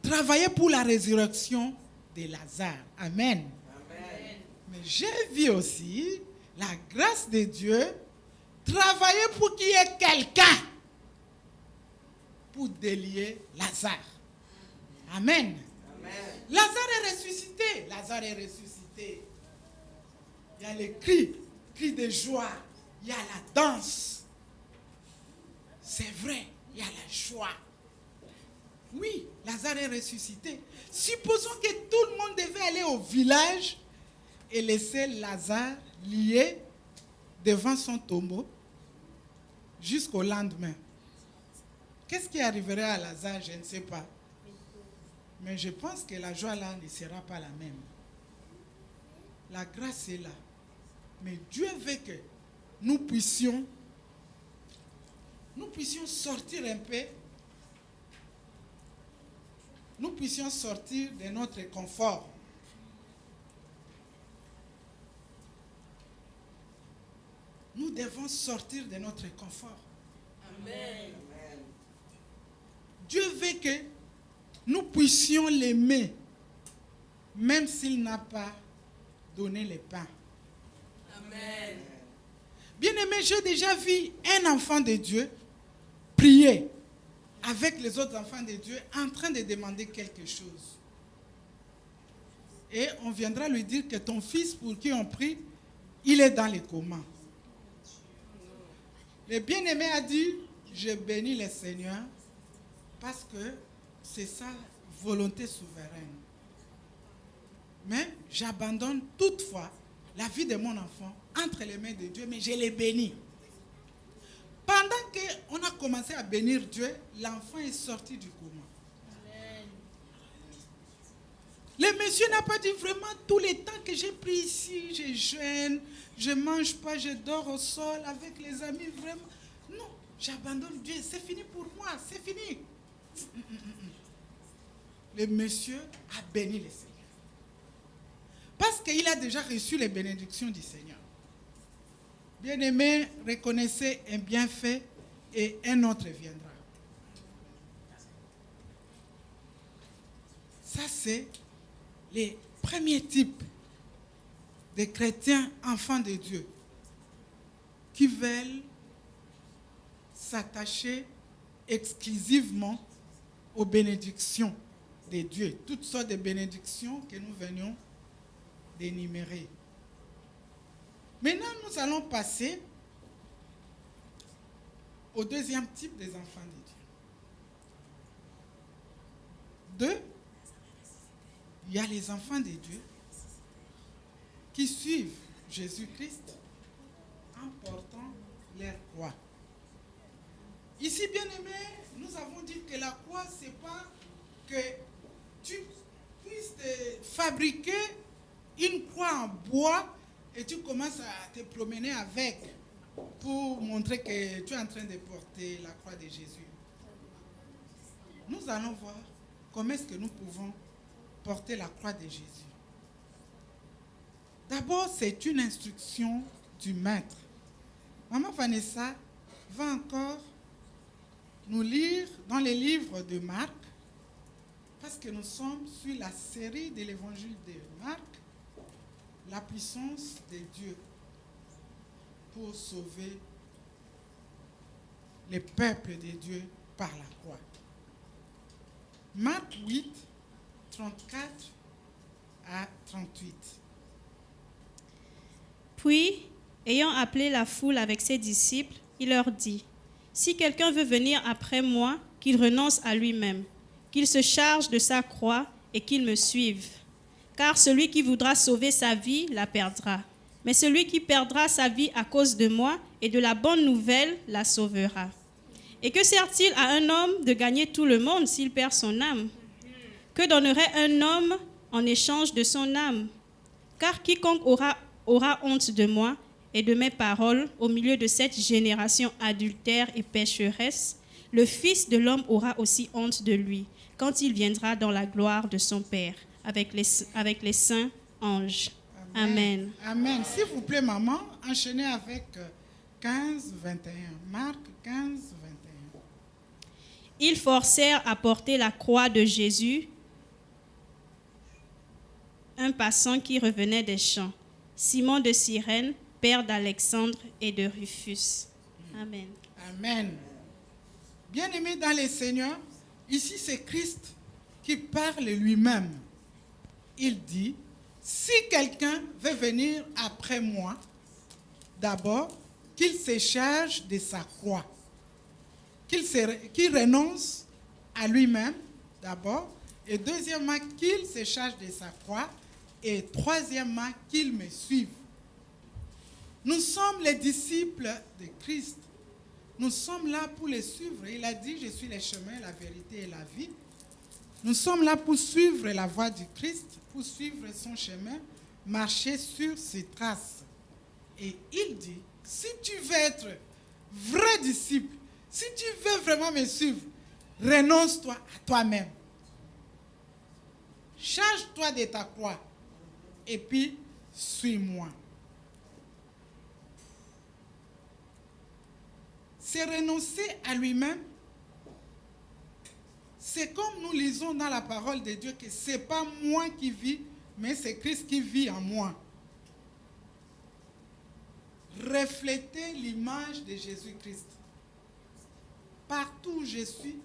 travailler pour la résurrection de Lazare. Amen. Amen. Mais j'ai vu aussi la grâce de Dieu travailler pour qu'il y ait quelqu'un pour délier Lazare. Amen. Amen. Lazare est ressuscité. Lazare est ressuscité. Il y a les cris de joie. Il y a la danse. C'est vrai, il y a la joie. Oui, Lazare est ressuscité. Supposons que tout le monde devait aller au village et laisser Lazare lié devant son tombeau jusqu'au lendemain. Qu'est-ce qui arriverait à Lazare? Je ne sais pas. Mais je pense que la joie là ne sera pas la même. La grâce est là. Mais Dieu veut que nous puissions sortir un peu. Nous puissions sortir de notre confort. Nous devons sortir de notre confort. Amen. Dieu veut que nous puissions l'aimer, même s'il n'a pas donné le pain. Amen. Bien-aimé, j'ai déjà vu un enfant de Dieu prier avec les autres enfants de Dieu en train de demander quelque chose. Et on viendra lui dire que ton fils pour qui on prie, il est dans les comas. Le bien-aimé a dit, je bénis le Seigneur parce que c'est sa volonté souveraine. Mais j'abandonne toutefois la vie de mon enfant entre les mains de Dieu, mais je l'ai béni. Pendant qu'on a commencé à bénir Dieu, l'enfant est sorti du coma. Amen. Le monsieur n'a pas dit vraiment tout le temps que j'ai pris ici, je jeûne, je ne mange pas, je dors au sol avec les amis, vraiment. Non, j'abandonne Dieu, c'est fini pour moi, c'est fini. le monsieur a béni le Seigneur. Parce qu'il a déjà reçu les bénédictions du Seigneur. Bien-aimé, reconnaissez un bienfait et un autre viendra. Ça, c'est les premiers types de chrétiens enfants de Dieu qui veulent s'attacher exclusivement aux bénédictions de Dieu, toutes sortes de bénédictions que nous venions d'énumérer. Maintenant, nous allons passer au deuxième type des enfants de Dieu. Il y a les enfants de Dieu qui suivent Jésus-Christ en portant leur croix. Ici, bien-aimés, nous avons dit que la croix, ce n'est pas que tu puisses te fabriquer une croix en bois et tu commences à te promener avec pour montrer que tu es en train de porter la croix de Jésus. Nous allons voir comment est-ce que nous pouvons porter la croix de Jésus. D'abord, c'est une instruction du maître. Maman Vanessa va encore nous lire dans les livres de Marc, parce que nous sommes sur la série de l'évangile de Marc, la puissance de Dieu pour sauver le peuple de Dieu par la croix. Marc 8, 34 à 38. Puis, ayant appelé la foule avec ses disciples, il leur dit, « Si quelqu'un veut venir après moi, qu'il renonce à lui-même, qu'il se charge de sa croix et qu'il me suive. Car celui qui voudra sauver sa vie la perdra. Mais celui qui perdra sa vie à cause de moi et de la bonne nouvelle la sauvera. Et que sert-il à un homme de gagner tout le monde s'il perd son âme? Que donnerait un homme en échange de son âme? Car quiconque aura honte de moi et de mes paroles au milieu de cette génération adultère et pécheresse, le Fils de l'homme aura aussi honte de lui, quand il viendra dans la gloire de son Père, avec les saints anges. Amen. Amen. S'il vous plaît, maman, enchaînez avec 15, 21. Marc 15, 21. Ils forcèrent à porter la croix de Jésus, un passant qui revenait des champs, Simon de Cyrène, père d'Alexandre et de Rufus. Amen. Amen. Bien-aimés dans le Seigneur, ici c'est Christ qui parle lui-même. Il dit, si quelqu'un veut venir après moi, d'abord, qu'il se charge de sa croix, qu'il renonce à lui-même, d'abord, et deuxièmement, qu'il se charge de sa croix, et troisièmement, qu'il me suive. Nous sommes les disciples de Christ. Nous sommes là pour les suivre. Il a dit, je suis le chemin, la vérité et la vie. Nous sommes là pour suivre la voie du Christ, pour suivre son chemin, marcher sur ses traces. Et il dit, si tu veux être vrai disciple, si tu veux vraiment me suivre, renonce-toi à toi-même. Charge-toi de ta croix et puis suis-moi. C'est renoncer à lui-même. C'est comme nous lisons dans la parole de Dieu que ce n'est pas moi qui vis, mais c'est Christ qui vit en moi. Refléter l'image de Jésus-Christ. Partout où je suis,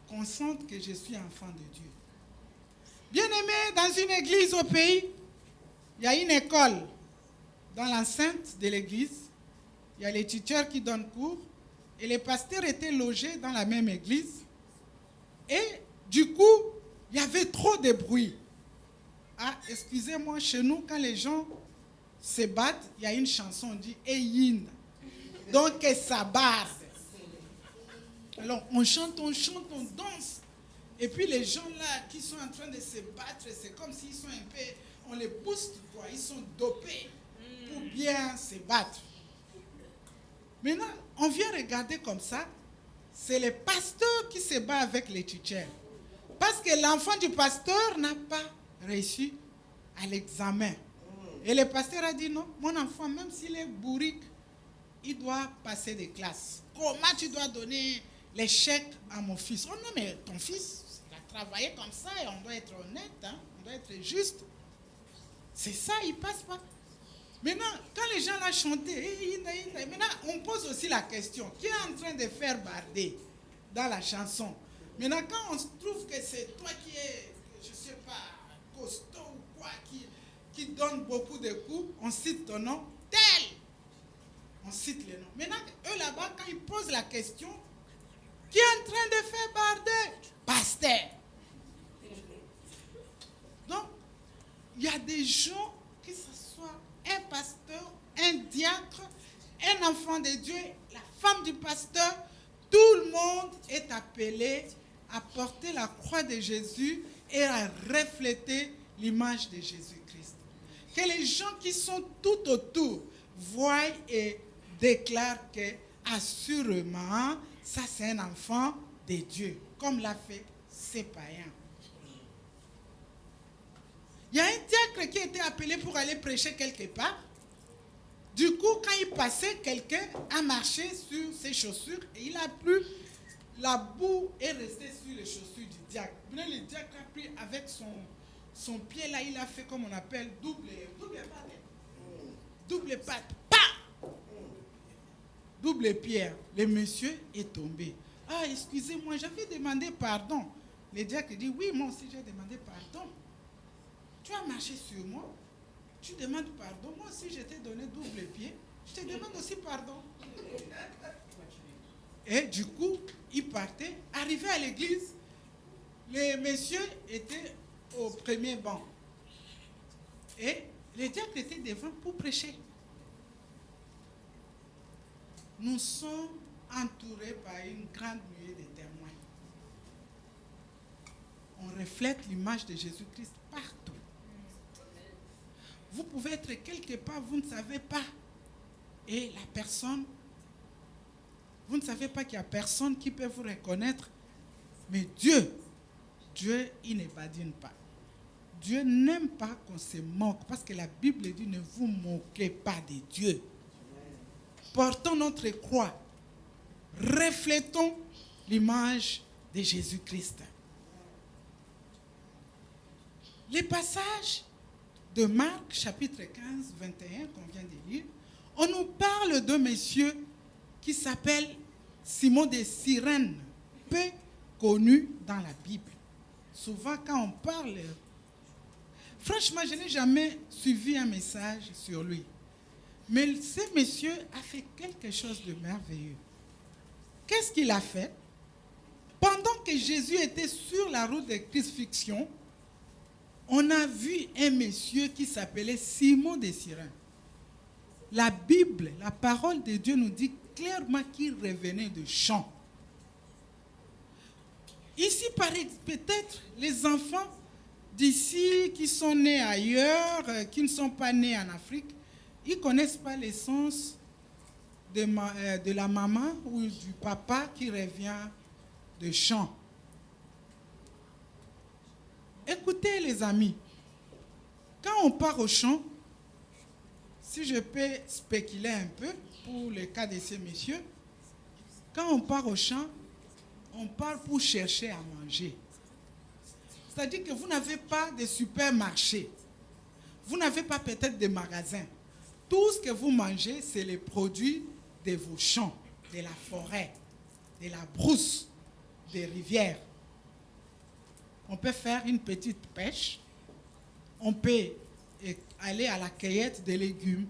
consciente que je suis enfant de Dieu. Bien-aimé, dans une église au pays, il y a une école. Dans l'enceinte de l'église, il y a les tuteurs qui donnent cours. Et les pasteurs étaient logés dans la même église. Et du coup, il y avait trop de bruit. Ah, excusez-moi, chez nous, quand les gens se battent, il y a une chanson, on dit « Eyin ». Donc, ça barre. Alors, on chante, on danse. Et puis, les gens là qui sont en train de se battre, c'est comme s'ils sont un peu... On les booste, quoi. Ils sont dopés pour bien se battre. Maintenant, on vient regarder comme ça, c'est les pasteurs qui se battent avec les tuteurs. parce que l'enfant du pasteur n'a pas réussi à l'examen. Et le pasteur a dit non, mon enfant, même s'il est bourrique, il doit passer des classes. Comment tu dois donner les chèques à mon fils? Oh non, mais ton fils, il a travaillé comme ça et on doit être honnête, hein? On doit être juste. C'est ça, il passe pas. Maintenant, quand les gens l'ont chanté, maintenant on pose aussi la question, qui est en train de faire barder dans la chanson? Maintenant, quand on trouve que c'est toi qui es, je ne sais pas, costaud ou quoi, qui donne beaucoup de coups, on cite ton nom, tel. On cite les noms. Maintenant, eux là-bas, quand ils posent la question, qui est en train de faire barder? Pasteur. Donc, il y a des gens, que ce soit un pasteur, un diacre, un enfant de Dieu, la femme du pasteur, tout le monde est appelé à porter la croix de Jésus et à refléter l'image de Jésus-Christ. Que les gens qui sont tout autour voient et déclarent que, assurément, ça c'est un enfant de Dieu, comme l'a fait ces païens. Il y a un diacre qui a été appelé pour aller prêcher quelque part. Du coup, quand il passait, quelqu'un a marché sur ses chaussures et il a plu. La boue est restée sur les chaussures du diacre. Le diacre a pris avec son pied là, il a fait comme on appelle double patte. Double pierre. Le monsieur est tombé. Ah, excusez-moi, j'avais demandé pardon. Le diacre dit, oui, moi aussi j'ai demandé pardon. Tu as marché sur moi, tu demandes pardon. Moi aussi, je t'ai donné double pied. Je te demande aussi pardon. Et du coup, il partait. Arrivé à l'église, les messieurs étaient au premier banc. Et les diacres étaient devant pour prêcher. Nous sommes entourés par une grande nuée de témoins. On reflète l'image de Jésus-Christ partout. Vous pouvez être quelque part, vous ne savez pas. Et la personne, vous ne savez pas qu'il n'y a personne qui peut vous reconnaître. Mais Dieu, il ne badine pas. Dieu n'aime pas qu'on se moque. Parce que la Bible dit, ne vous moquez pas de Dieu. Portons notre croix. Reflétons l'image de Jésus-Christ. Les passages de Marc, chapitre 15, 21, qu'on vient de lire, on nous parle d'un monsieur qui s'appelle Simon de Cyrène, peu connu dans la Bible. Souvent, quand on parle, franchement, je n'ai jamais suivi un message sur lui. Mais ce monsieur a fait quelque chose de merveilleux. Qu'est-ce qu'il a fait? Pendant que Jésus était sur la route de crucifixion, on a vu un monsieur qui s'appelait Simon de Cyrène. La Bible, la parole de Dieu nous dit clairement qu'il revenait de champs. Ici, peut-être les enfants d'ici qui sont nés ailleurs, qui ne sont pas nés en Afrique, ils ne connaissent pas l'essence de la maman ou du papa qui revient de champs. Écoutez les amis, quand on part au champ, si je peux spéculer un peu pour le cas de ces messieurs, quand on part au champ, on part pour chercher à manger. C'est-à-dire que vous n'avez pas de supermarché, vous n'avez pas peut-être de magasins. Tout ce que vous mangez, c'est les produits de vos champs, de la forêt, de la brousse, des rivières. On peut faire une petite pêche, on peut aller à la cueillette de légumes,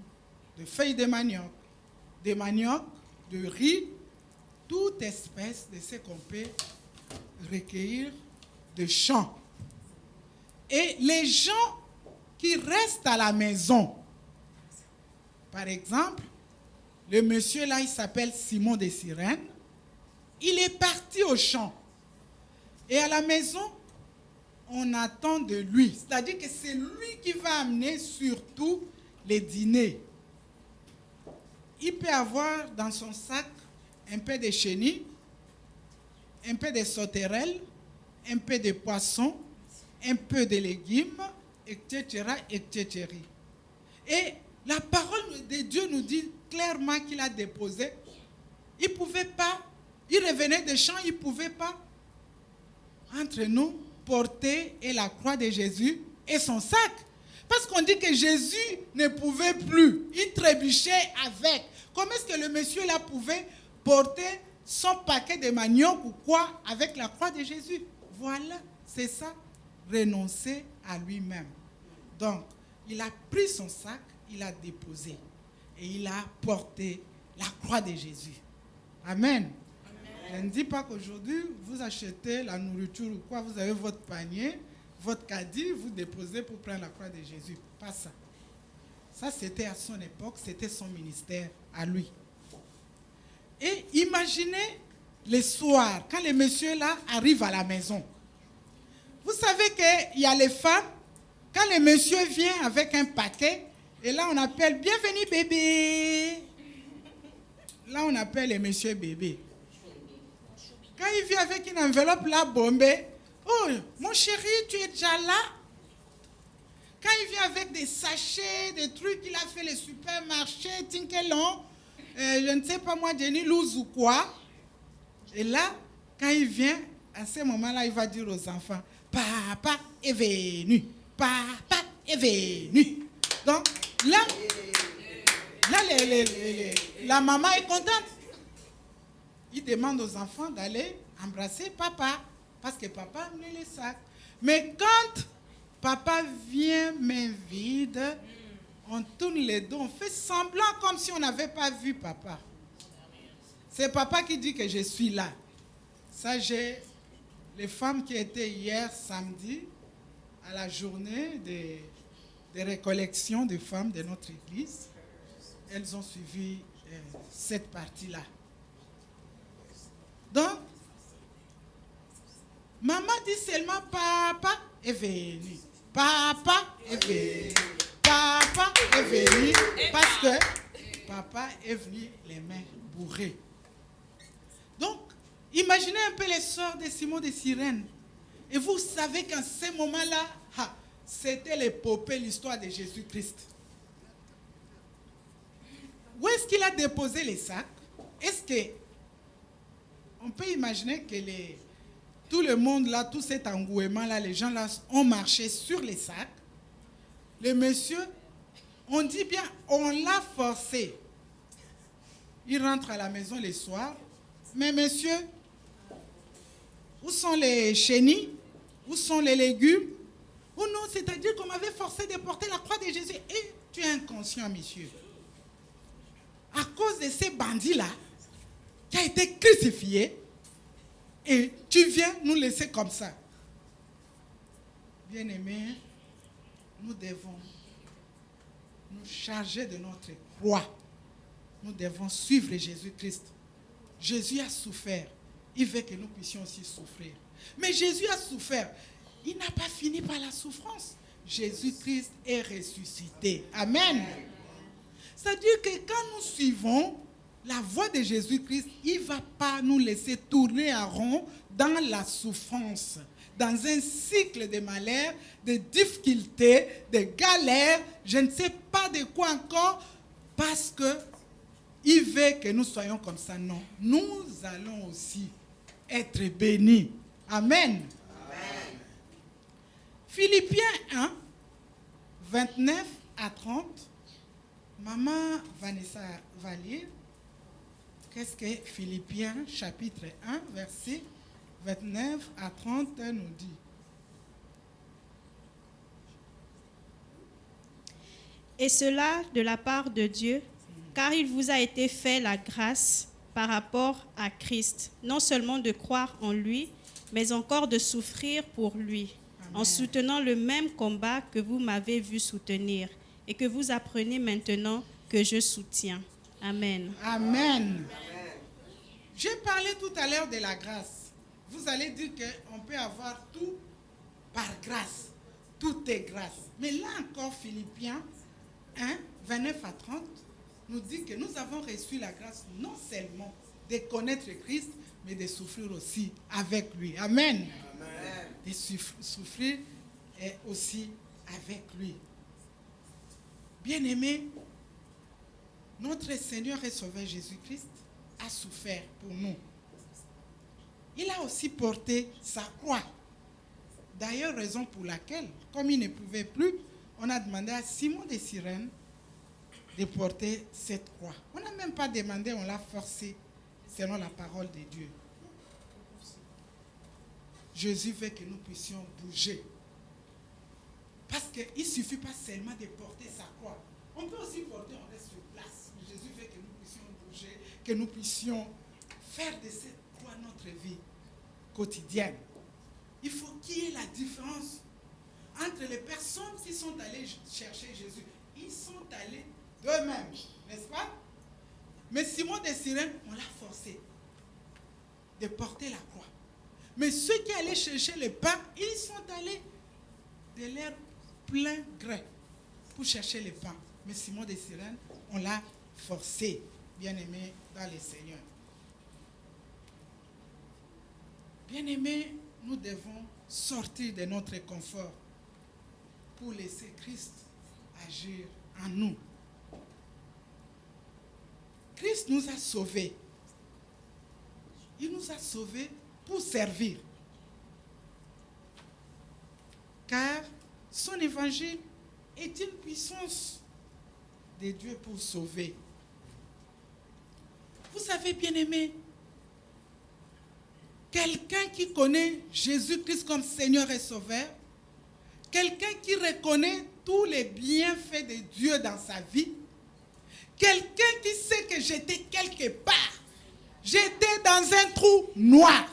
de feuilles de manioc, de riz, toute espèce de ce qu'on peut recueillir de champs. Et les gens qui restent à la maison, par exemple, le monsieur là, il s'appelle Simon de Cyrène, il est parti au champ. Et à la maison, on attend de lui. C'est-à-dire que c'est lui qui va amener surtout les dîners. Il peut avoir dans son sac un peu de chenilles, un peu de sauterelles, un peu de poisson, un peu de légumes, etc., etc. Et la parole de Dieu nous dit clairement qu'il a déposé. Il ne pouvait pas, il revenait des champs, il ne pouvait pas, entre nous, porter et la croix de Jésus et son sac. Parce qu'on dit que Jésus ne pouvait plus, il trébuchait avec. Comment est-ce que le monsieur là pouvait porter son paquet de manioc ou quoi avec la croix de Jésus? Voilà, c'est ça, renoncer à lui-même. Donc, il a pris son sac, il a déposé et il a porté la croix de Jésus. Amen. Je ne dis pas qu'aujourd'hui, vous achetez la nourriture ou quoi, vous avez votre panier, votre caddie, vous déposez pour prendre la croix de Jésus. Pas ça. Ça, c'était à son époque, c'était son ministère à lui. Et imaginez les soirs, quand les messieurs là arrivent à la maison. Vous savez qu'il y a les femmes, quand les messieurs viennent avec un paquet, et là on appelle « Bienvenue bébé ». Là on appelle les messieurs bébé. Quand il vient avec une enveloppe là bombée, « Oh, mon chéri, tu es déjà là ?» Quand il vient avec des sachets, des trucs, il a fait les supermarchés, Tinkelon, je ne sais pas moi, Jenny Luz ou quoi. Et là, quand il vient, à ce moment-là, il va dire aux enfants, « Papa est venu, papa est venu. » Donc, là la maman est contente. Il demande aux enfants d'aller embrasser papa, parce que papa a amené les sacs. Mais quand papa vient main vide, on tourne les dos, on fait semblant comme si on n'avait pas vu papa. C'est papa qui dit que je suis là. Ça, j'ai les femmes qui étaient hier samedi à la journée de récollection des femmes de notre église. Elles ont suivi cette partie-là. Donc, maman dit seulement papa est venu. Papa est venu. Papa est venu parce que papa est venu les mains bourrées. Donc, imaginez un peu les sorts de Simon de Cyrène. Et vous savez qu'en ce moment-là, c'était l'épopée, l'histoire de Jésus-Christ. Où est-ce qu'il a déposé les sacs? Est-ce que on peut imaginer que tout le monde là, tout cet engouement là, les gens là ont marché sur les sacs. Le monsieur, on dit bien, on l'a forcé. Il rentre à la maison les soirs. Mais monsieur, où sont les chenilles? Où sont les légumes? Oh non, c'est-à-dire qu'on m'avait forcé de porter la croix de Jésus. Et tu es inconscient, monsieur. À cause de ces bandits-là, qui a été crucifié, et tu viens nous laisser comme ça. Bien-aimés, nous devons nous charger de notre croix. Nous devons suivre Jésus-Christ. Jésus a souffert. Il veut que nous puissions aussi souffrir. Mais Jésus a souffert. Il n'a pas fini par la souffrance. Jésus-Christ est ressuscité. Amen. C'est-à-dire que quand nous suivons la voie de Jésus-Christ, il ne va pas nous laisser tourner en rond dans la souffrance, dans un cycle de malheur, de difficultés, de galères, je ne sais pas de quoi encore, parce qu'il veut que nous soyons comme ça. Non, nous allons aussi être bénis. Amen. Amen. Philippiens 1, 29 à 30. Maman Vanessa va lire. Qu'est-ce que Philippiens chapitre 1, verset 29 à 30 nous dit? Et cela de la part de Dieu, car il vous a été fait la grâce par rapport à Christ, non seulement de croire en lui, mais encore de souffrir pour lui, Amen. En soutenant le même combat que vous m'avez vu soutenir et que vous apprenez maintenant que je soutiens. Amen. Amen. J'ai parlé tout à l'heure de la grâce. Vous allez dire qu'on peut avoir tout par grâce. Tout est grâce. Mais là encore, Philippiens 1, 29 à 30, nous dit que nous avons reçu la grâce non seulement de connaître Christ, mais de souffrir aussi avec lui. Amen. Amen. de souffrir et aussi avec lui. Bien-aimés, notre Seigneur et Sauveur Jésus-Christ a souffert pour nous. Il a aussi porté sa croix. D'ailleurs, raison pour laquelle, comme il ne pouvait plus, on a demandé à Simon de Cyrène de porter cette croix. On n'a même pas demandé, on l'a forcé selon la parole de Dieu. Jésus veut que nous puissions bouger. Parce qu'il ne suffit pas seulement de porter sa croix. On peut aussi porter, on reste sur place. Jésus veut que nous puissions bouger, que nous puissions faire de cette croix notre vie quotidienne. Il faut qu'il y ait la différence entre les personnes qui sont allées chercher Jésus. Ils sont allés d'eux-mêmes, n'est-ce pas? Mais Simon de Cyrène, on l'a forcé de porter la croix. Mais ceux qui allaient chercher le pain, ils sont allés de leur plein gré pour chercher le pain. Mais Simon de Cyrène, on l'a forcé, bien-aimé dans le Seigneur. Bien-aimés, nous devons sortir de notre confort pour laisser Christ agir en nous. Christ nous a sauvés. Il nous a sauvés pour servir. Car son évangile est une puissance de Dieu pour sauver. Vous savez, bien-aimés, quelqu'un qui connaît Jésus-Christ comme Seigneur et Sauveur, quelqu'un qui reconnaît tous les bienfaits de Dieu dans sa vie, quelqu'un qui sait que j'étais quelque part, j'étais dans un trou noir,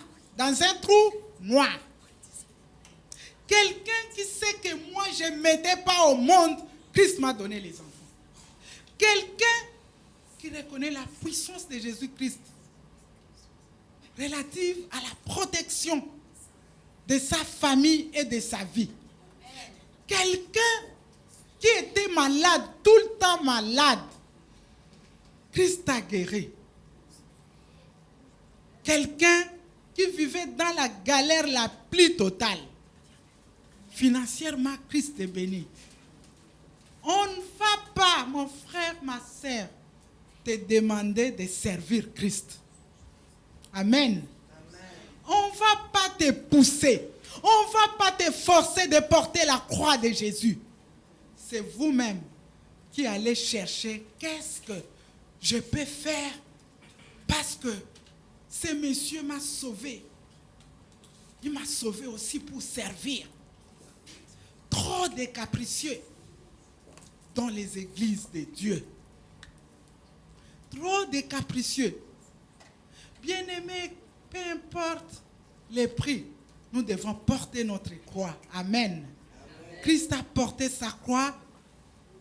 quelqu'un qui sait que moi je ne m'étais pas au monde, Christ m'a donné les enfants. Quelqu'un qui reconnaît la puissance de Jésus-Christ relative à la protection de sa famille et de sa vie. Quelqu'un qui était malade, tout le temps malade, Christ a guéri. Quelqu'un qui vivait dans la galère la plus totale. Financièrement, Christ est béni. On ne va pas, mon frère, ma sœur, te demander de servir Christ. Amen. On ne va pas te pousser. On ne va pas te forcer de porter la croix de Jésus. C'est vous-même qui allez chercher qu'est-ce que je peux faire parce que ce monsieur m'a sauvé. Il m'a sauvé aussi pour servir. Trop de capricieux dans les églises de Dieu. Trop de capricieux. Bien-aimés, peu importe les prix, nous devons porter notre croix. Amen. Amen. Christ a porté sa croix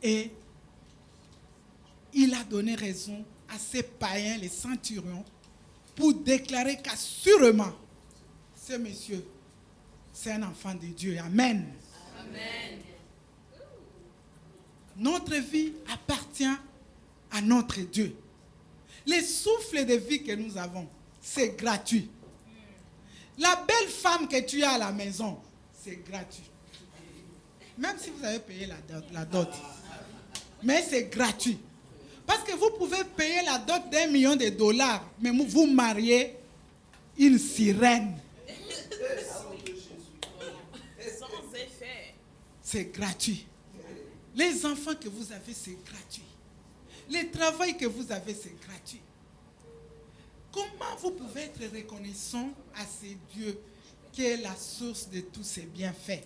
et il a donné raison à ces païens, les centurions, pour déclarer qu'assurément, ce monsieur, c'est un enfant de Dieu. Amen. Amen. Notre vie appartient à notre Dieu. Les souffles de vie que nous avons, c'est gratuit. La belle femme que tu as à la maison, c'est gratuit. Même si vous avez payé la dot. Mais c'est gratuit. Parce que vous pouvez payer la dot d'1 million de dollars, mais vous mariez une sirène. Sans effet. C'est gratuit. Les enfants que vous avez, c'est gratuit. Le travail que vous avez, c'est gratuit. Comment vous pouvez être reconnaissant à ce Dieu qui est la source de tous ces bienfaits?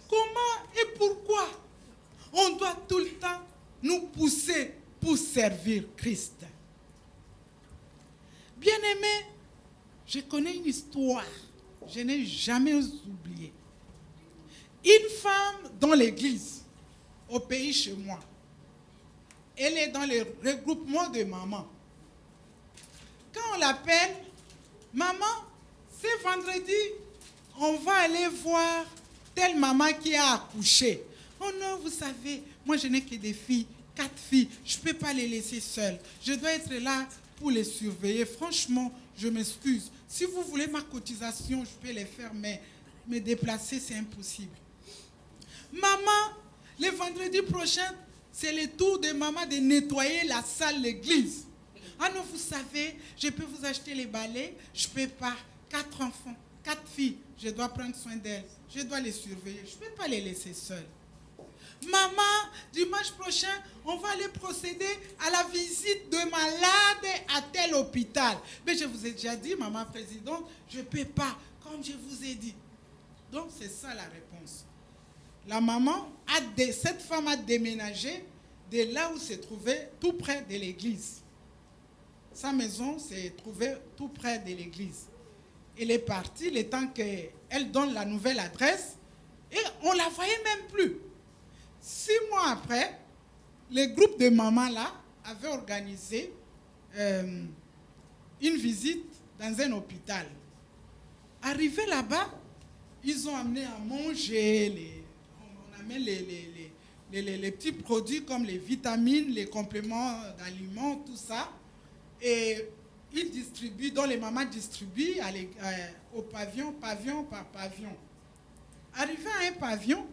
Comment et pourquoi on doit tout le temps nous pousser pour servir Christ? Bien-aimés, je connais une histoire, je n'ai jamais oublié. Une femme dans l'église, au pays chez moi, elle est dans le regroupement de mamans. Quand on l'appelle, maman, c'est vendredi, on va aller voir telle maman qui a accouché. Oh non, vous savez, moi je n'ai que des filles, 4 filles, je ne peux pas les laisser seules. Je dois être là pour les surveiller. Franchement, je m'excuse. Si vous voulez ma cotisation, je peux les faire, mais me déplacer, c'est impossible. Maman, le vendredi prochain, c'est le tour de maman de nettoyer la salle de l'église. Ah non, vous savez, je peux vous acheter les balais, je ne peux pas. 4 enfants, 4 filles, je dois prendre soin d'elles, je dois les surveiller, je ne peux pas les laisser seules. Maman, dimanche prochain, on va aller procéder à la visite de malades à tel hôpital. Mais je vous ai déjà dit, maman présidente, je ne peux pas, comme je vous ai dit. Donc, c'est ça la réponse. La maman, cette femme a déménagé de là où se trouvait tout près de l'église. Sa maison s'est trouvée tout près de l'église. Elle est partie le temps qu'elle donne la nouvelle adresse et on ne la voyait même plus. 6 mois après, le groupe de mamans là avait organisé une visite dans un hôpital. Arrivé là-bas, ils ont amené à manger, on amène les petits produits comme les vitamines, les compléments d'aliments, tout ça. Et ils distribuent, dont les mamans distribuent au pavillon par pavillon. Arrivé à un pavillon,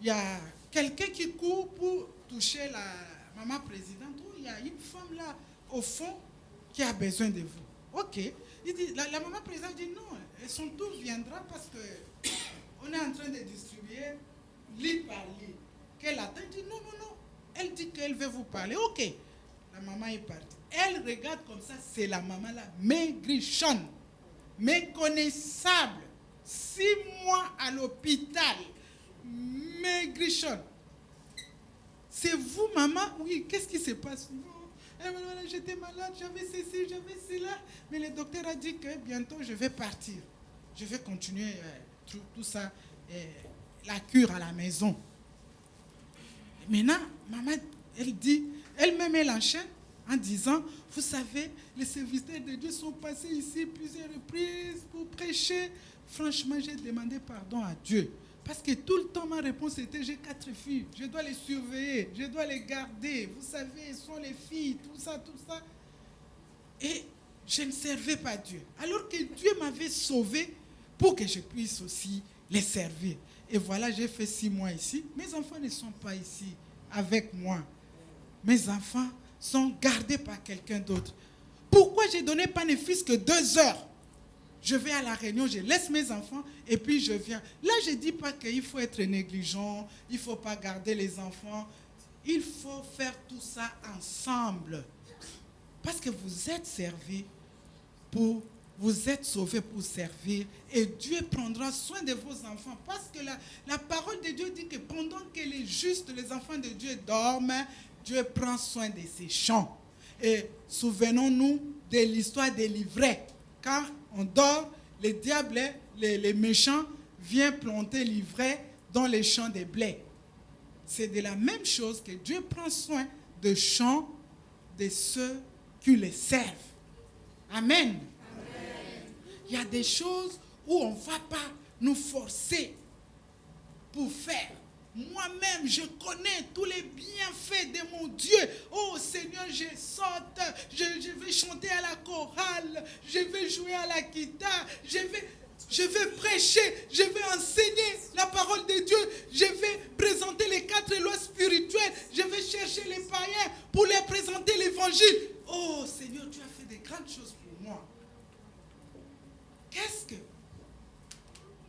il y a quelqu'un qui court pour toucher la maman présidente. Oh, il y a une femme là, au fond, qui a besoin de vous. Ok. Il dit, la maman présidente dit non, son tour viendra parce qu'on est en train de distribuer lit par lit. Qu'elle attend, elle dit non. Elle dit qu'elle veut vous parler. Ok. La maman est partie. Elle regarde comme ça, c'est la maman là, maigrichonne, méconnaissable. 6 mois à l'hôpital, maigrichonne. C'est vous, maman? Oui, qu'est-ce qui se passe? Non, j'étais malade, j'avais ceci, j'avais cela. Mais le docteur a dit que bientôt je vais partir. Je vais continuer tout ça, la cure à la maison. Maintenant, maman, elle dit, elle-même elle enchaîne en disant, vous savez, les serviteurs de Dieu sont passés ici plusieurs reprises pour prêcher. Franchement, j'ai demandé pardon à Dieu. Parce que tout le temps, ma réponse était, j'ai 4 filles, je dois les surveiller, je dois les garder. Vous savez, elles sont les filles, tout ça. Et je ne servais pas Dieu. Alors que Dieu m'avait sauvé pour que je puisse aussi les servir. Et voilà, j'ai fait 6 mois ici. Mes enfants ne sont pas ici avec moi. Mes enfants sont gardés par quelqu'un d'autre. Pourquoi je ne donnais pas ne fût-ce que 2 heures? Je vais à la réunion, je laisse mes enfants et puis je viens. Là, je ne dis pas qu'il faut être négligent, il ne faut pas garder les enfants. Il faut faire tout ça ensemble. Parce que vous êtes servis vous êtes sauvés pour servir et Dieu prendra soin de vos enfants. Parce que la parole de Dieu dit que pendant que les justes, les enfants de Dieu dorment, Dieu prend soin de ses champs. Et souvenons-nous de l'histoire des livrets. Quand on dort, les diables, les méchants, viennent planter l'ivraie dans les champs de blé. C'est de la même chose que Dieu prend soin des champs de ceux qui les servent. Amen. Amen. Il y a des choses où on ne va pas nous forcer pour faire. Moi-même, je connais tous les bienfaits de mon Dieu. Oh Seigneur, je saute, je vais chanter à la chorale, je vais jouer à la guitare, je vais prêcher, je vais enseigner la parole de Dieu, je vais présenter les 4 lois spirituelles, je vais chercher les païens pour leur présenter l'évangile. Oh Seigneur, tu as fait de grandes choses pour moi. Qu'est-ce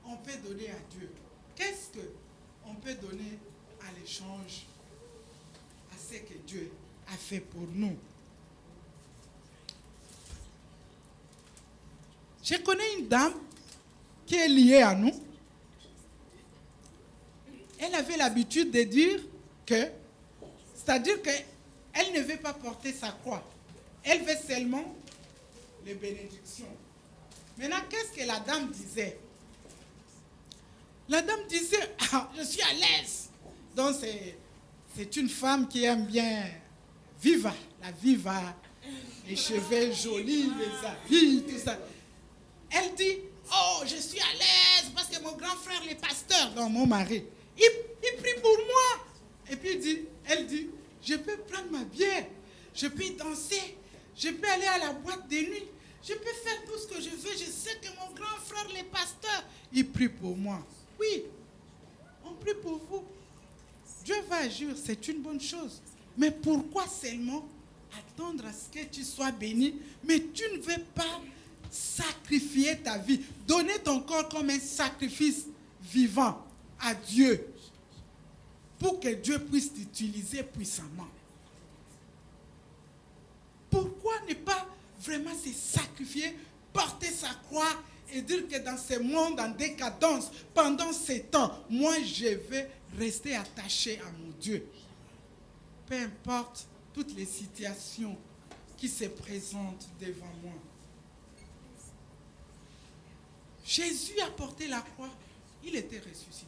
qu'on peut donner à Dieu? Qu'est-ce qu'on peut donner à l'échange à ce que Dieu a fait pour nous? Je connais une dame qui est liée à nous. Elle avait l'habitude de dire que, c'est-à-dire qu'elle ne veut pas porter sa croix. Elle veut seulement les bénédictions. Maintenant, qu'est-ce que la dame disait? La dame disait, ah, je suis à l'aise. Donc, c'est une femme qui aime bien la viva, les cheveux jolis, les habits, tout ça. Elle dit, oh, je suis à l'aise parce que mon grand frère, le pasteur, donc mon mari, il prie pour moi. Et puis elle dit, je peux prendre ma bière, je peux danser, je peux aller à la boîte de nuit, Je peux faire tout ce que je veux. Je sais que mon grand frère, les pasteurs, ils prient pour moi. Oui, on prie pour vous. Dieu va agir, c'est une bonne chose. Mais pourquoi seulement attendre à ce que tu sois béni, mais tu ne veux pas sacrifier ta vie, donner ton corps comme un sacrifice vivant à Dieu pour que Dieu puisse t'utiliser puissamment? Pourquoi ne pas vraiment se sacrifier, porter sa croix et dire que dans ce monde en décadence, pendant ces temps, moi je vais rester attaché à mon Dieu. Peu importe toutes les situations qui se présentent devant moi. Jésus a porté la croix, il était ressuscité.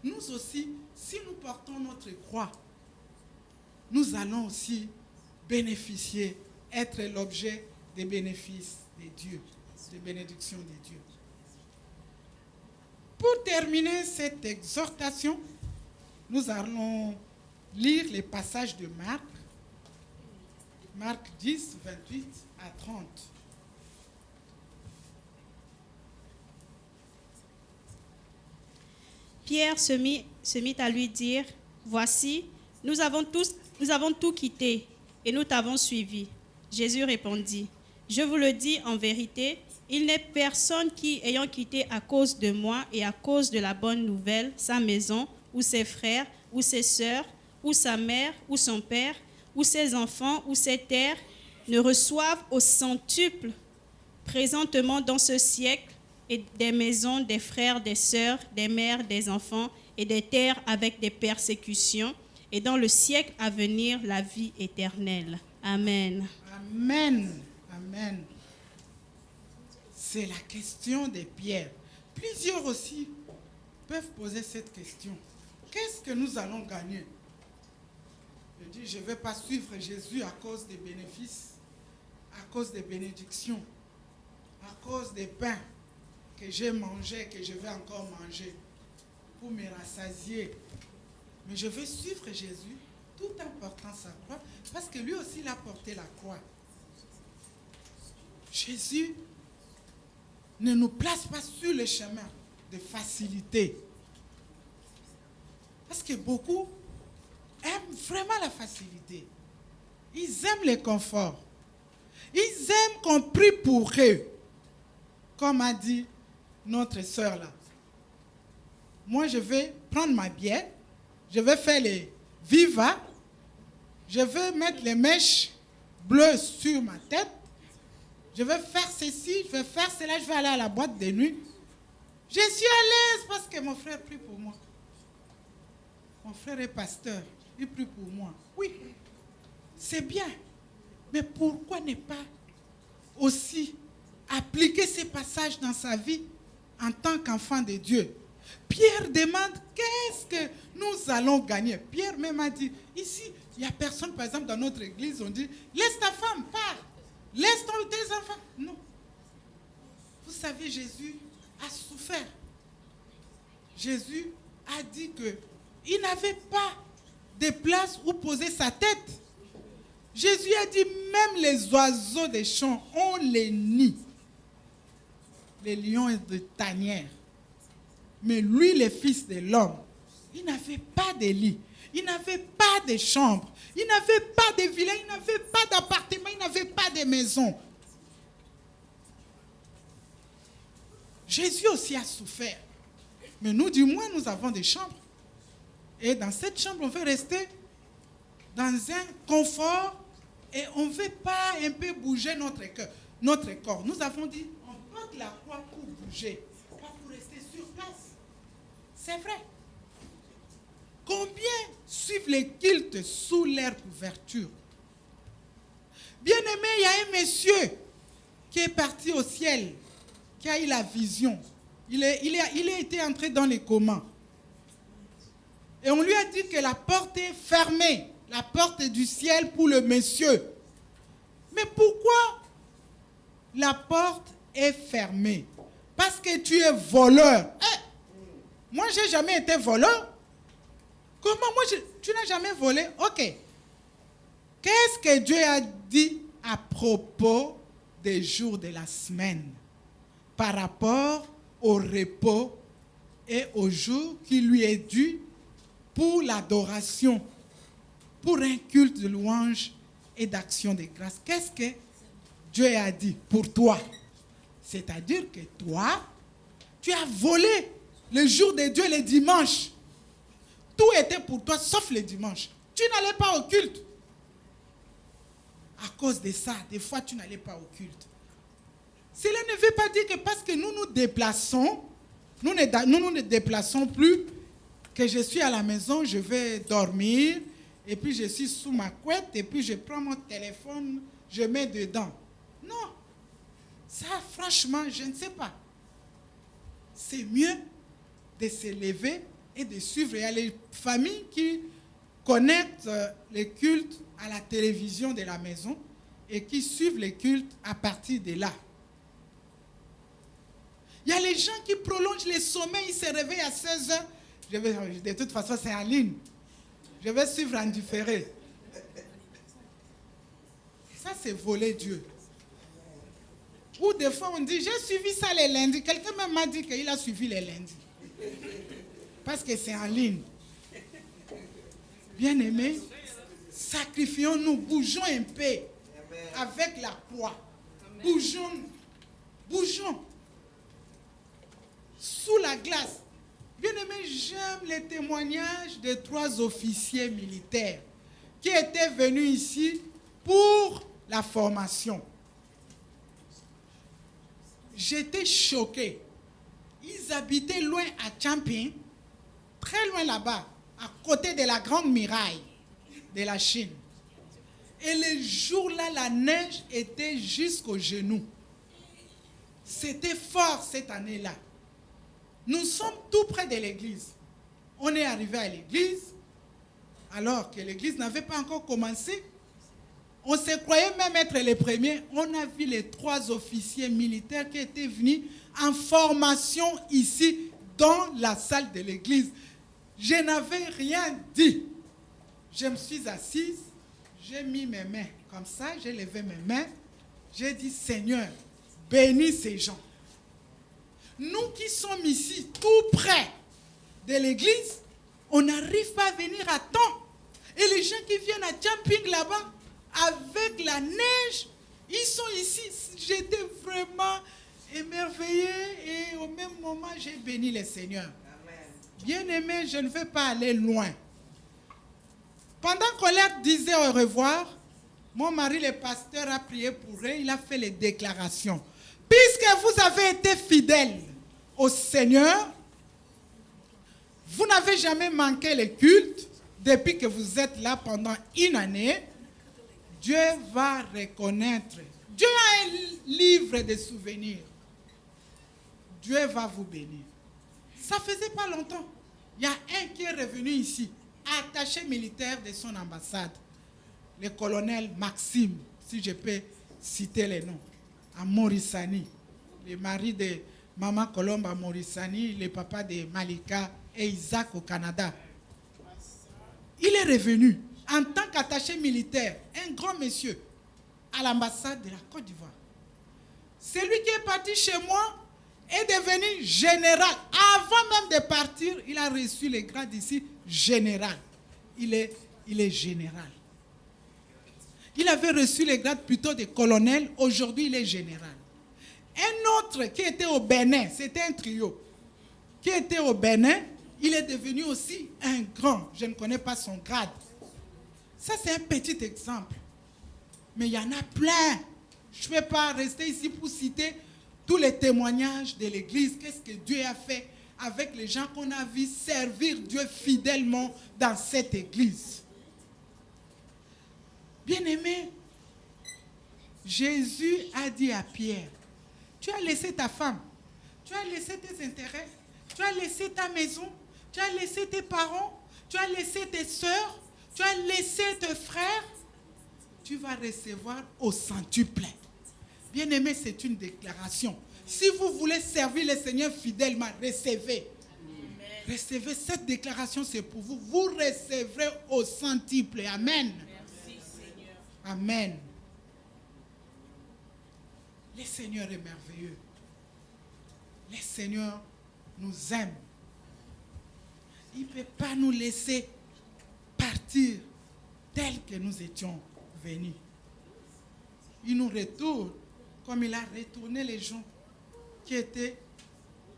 Nous aussi, si nous portons notre croix, nous allons aussi bénéficier, être l'objet des bénéfices de Dieu, des bénédictions de Dieu. Pour terminer cette exhortation, nous allons lire les passages de Marc, Marc 10, 28 à 30. Pierre se mit à lui dire, « Voici, nous avons tout quitté et nous t'avons suivi. » Jésus répondit, « Je vous le dis en vérité, il n'est personne qui, ayant quitté à cause de moi et à cause de la bonne nouvelle, sa maison, ou ses frères, ou ses sœurs, ou sa mère, ou son père, ou ses enfants, ou ses terres, ne reçoivent au centuple présentement dans ce siècle et des maisons, des frères, des sœurs, des mères, des enfants et des terres avec des persécutions, et dans le siècle à venir, la vie éternelle. Amen. » Amen. Amen. C'est la question de Pierre. Plusieurs aussi peuvent poser cette question. Qu'est-ce que nous allons gagner? Je dis, je ne vais pas suivre Jésus à cause des bénéfices, à cause des bénédictions, à cause des pains que j'ai mangés, que je vais encore manger pour me rassasier. Mais je veux suivre Jésus tout en portant sa croix, parce que lui aussi il a porté la croix. Jésus ne nous place pas sur le chemin de facilité. Parce que beaucoup aiment vraiment la facilité. Ils aiment le confort. Ils aiment qu'on prie pour eux. Comme a dit notre sœur là. Moi, je vais prendre ma bière, je vais faire les vivas, je vais mettre les mèches bleues sur ma tête, je vais faire ceci, je vais faire cela, je vais aller à la boîte de nuit. Je suis à l'aise parce que mon frère prie pour moi. Mon frère est pasteur, il prie pour moi. Oui, c'est bien. Mais pourquoi ne pas aussi appliquer ces passages dans sa vie en tant qu'enfant de Dieu? Pierre demande, qu'est-ce que nous allons gagner? Pierre même a dit, ici, il n'y a personne, par exemple, dans notre église, on dit, laisse ta femme, pars. Laisse tes enfants. Non. Vous savez, Jésus a souffert. Jésus a dit qu'il n'avait pas de place où poser sa tête. Jésus a dit, même les oiseaux des champs ont les nids. Les lions et de tanières. Mais lui, le Fils de l'homme, il n'avait pas de lit. Il n'avait pas de chambre. Il n'avait pas de villa. Il n'avait pas d'appartement. Il n'avait pas de maison. Jésus aussi a souffert. Mais nous, du moins, nous avons des chambres. Et dans cette chambre, on veut rester dans un confort et on ne veut pas un peu bouger notre corps. Nous avons dit, on porte la croix pour bouger, pas pour rester sur place. C'est vrai. Combien suivent les cultes sous leur couverture? Bien aimé, il y a un monsieur qui est parti au ciel, qui a eu la vision. Il a été entré dans les comas. Et on lui a dit que la porte est fermée, la porte du ciel pour le monsieur. Mais pourquoi la porte est fermée? Parce que tu es voleur. Moi, je n'ai jamais été voleur. Comment tu n'as jamais volé? Ok. Qu'est-ce que Dieu a dit à propos des jours de la semaine par rapport au repos et au jour qui lui est dû pour l'adoration, pour un culte de louange et d'action de grâce. Qu'est-ce que Dieu a dit pour toi? C'est-à-dire que toi, tu as volé le jour de Dieu, le dimanche. Tout était pour toi, sauf le dimanche. Tu n'allais pas au culte. À cause de ça, des fois, tu n'allais pas au culte. Cela ne veut pas dire que parce que nous nous déplaçons, nous ne déplaçons plus, que je suis à la maison, je vais dormir, et puis je suis sous ma couette, et puis je prends mon téléphone, je mets dedans. Non. Ça, franchement, je ne sais pas. C'est mieux de se lever et de suivre. Il y a les familles qui connectent les cultes à la télévision de la maison et qui suivent les cultes à partir de là. Il y a les gens qui prolongent les sommeils, ils se réveillent à 16 heures. De toute façon, c'est en ligne. Je vais suivre en différé. Ça, c'est voler Dieu. Ou des fois, on dit, j'ai suivi ça les lundis. Quelqu'un même m'a dit qu'il a suivi les lundis. Parce que c'est en ligne. Bien-aimés, sacrifions-nous, bougeons un peu avec la croix. Bougeons. Sous la glace. Bien-aimés, j'aime les témoignages des 3 officiers militaires qui étaient venus ici pour la formation. J'étais choqué. Ils habitaient loin à Champing, très loin là-bas, à côté de la grande muraille de la Chine. Et le jour-là, la neige était jusqu'aux genoux. C'était fort cette année-là. Nous sommes tout près de l'église. On est arrivé à l'église, alors que l'église n'avait pas encore commencé. On se croyait même être les premiers. On a vu les 3 officiers militaires qui étaient venus en formation ici, dans la salle de l'église. Je n'avais rien dit. Je me suis assise, j'ai mis mes mains comme ça, j'ai levé mes mains. J'ai dit, Seigneur, bénis ces gens. Nous qui sommes ici, tout près de l'église, on n'arrive pas à venir à temps. Et les gens qui viennent à Camping là-bas, avec la neige, ils sont ici. J'étais vraiment émerveillé et au même moment, j'ai béni le Seigneur. Bien-aimé, je ne vais pas aller loin. Pendant qu'on leur disait au revoir, mon mari, le pasteur, a prié pour eux. Il a fait les déclarations. Puisque vous avez été fidèles au Seigneur, vous n'avez jamais manqué le culte depuis que vous êtes là pendant une année. Dieu va reconnaître. Dieu a un livre de souvenirs. Dieu va vous bénir. Ça faisait pas longtemps. Il y a un qui est revenu ici, attaché militaire de son ambassade, le colonel Maxime, si je peux citer les noms, à Morissani, le mari de Maman Colombe à Morissani, le papa de Malika et Isaac au Canada. Il est revenu en tant qu'attaché militaire, un grand monsieur, à l'ambassade de la Côte d'Ivoire. Celui qui est parti chez moi est devenu général. Avant même de partir, il a reçu le grade ici, général. Il est général. Il avait reçu le grade plutôt de colonel, aujourd'hui il est général. Un autre qui était au Bénin, c'était un trio, qui était au Bénin, il est devenu aussi un grand, je ne connais pas son grade. Ça c'est un petit exemple. Mais il y en a plein. Je ne vais pas rester ici pour citer tous les témoignages de l'Église. Qu'est-ce que Dieu a fait avec les gens qu'on a vu servir Dieu fidèlement dans cette Église. Bien-aimé, Jésus a dit à Pierre, tu as laissé ta femme, tu as laissé tes intérêts, tu as laissé ta maison, tu as laissé tes parents, tu as laissé tes soeurs, tu as laissé tes frères, tu vas recevoir au centuple. Bien-aimé, c'est une déclaration. Si vous voulez servir le Seigneur fidèlement, recevez. Amen. Recevez cette déclaration, c'est pour vous. Vous recevrez au centuple. Amen. Merci, Seigneur. Amen. Le Seigneur est merveilleux. Le Seigneur nous aime. Il ne peut pas nous laisser partir tel que nous étions venus. Il nous retourne comme il a retourné les gens qui étaient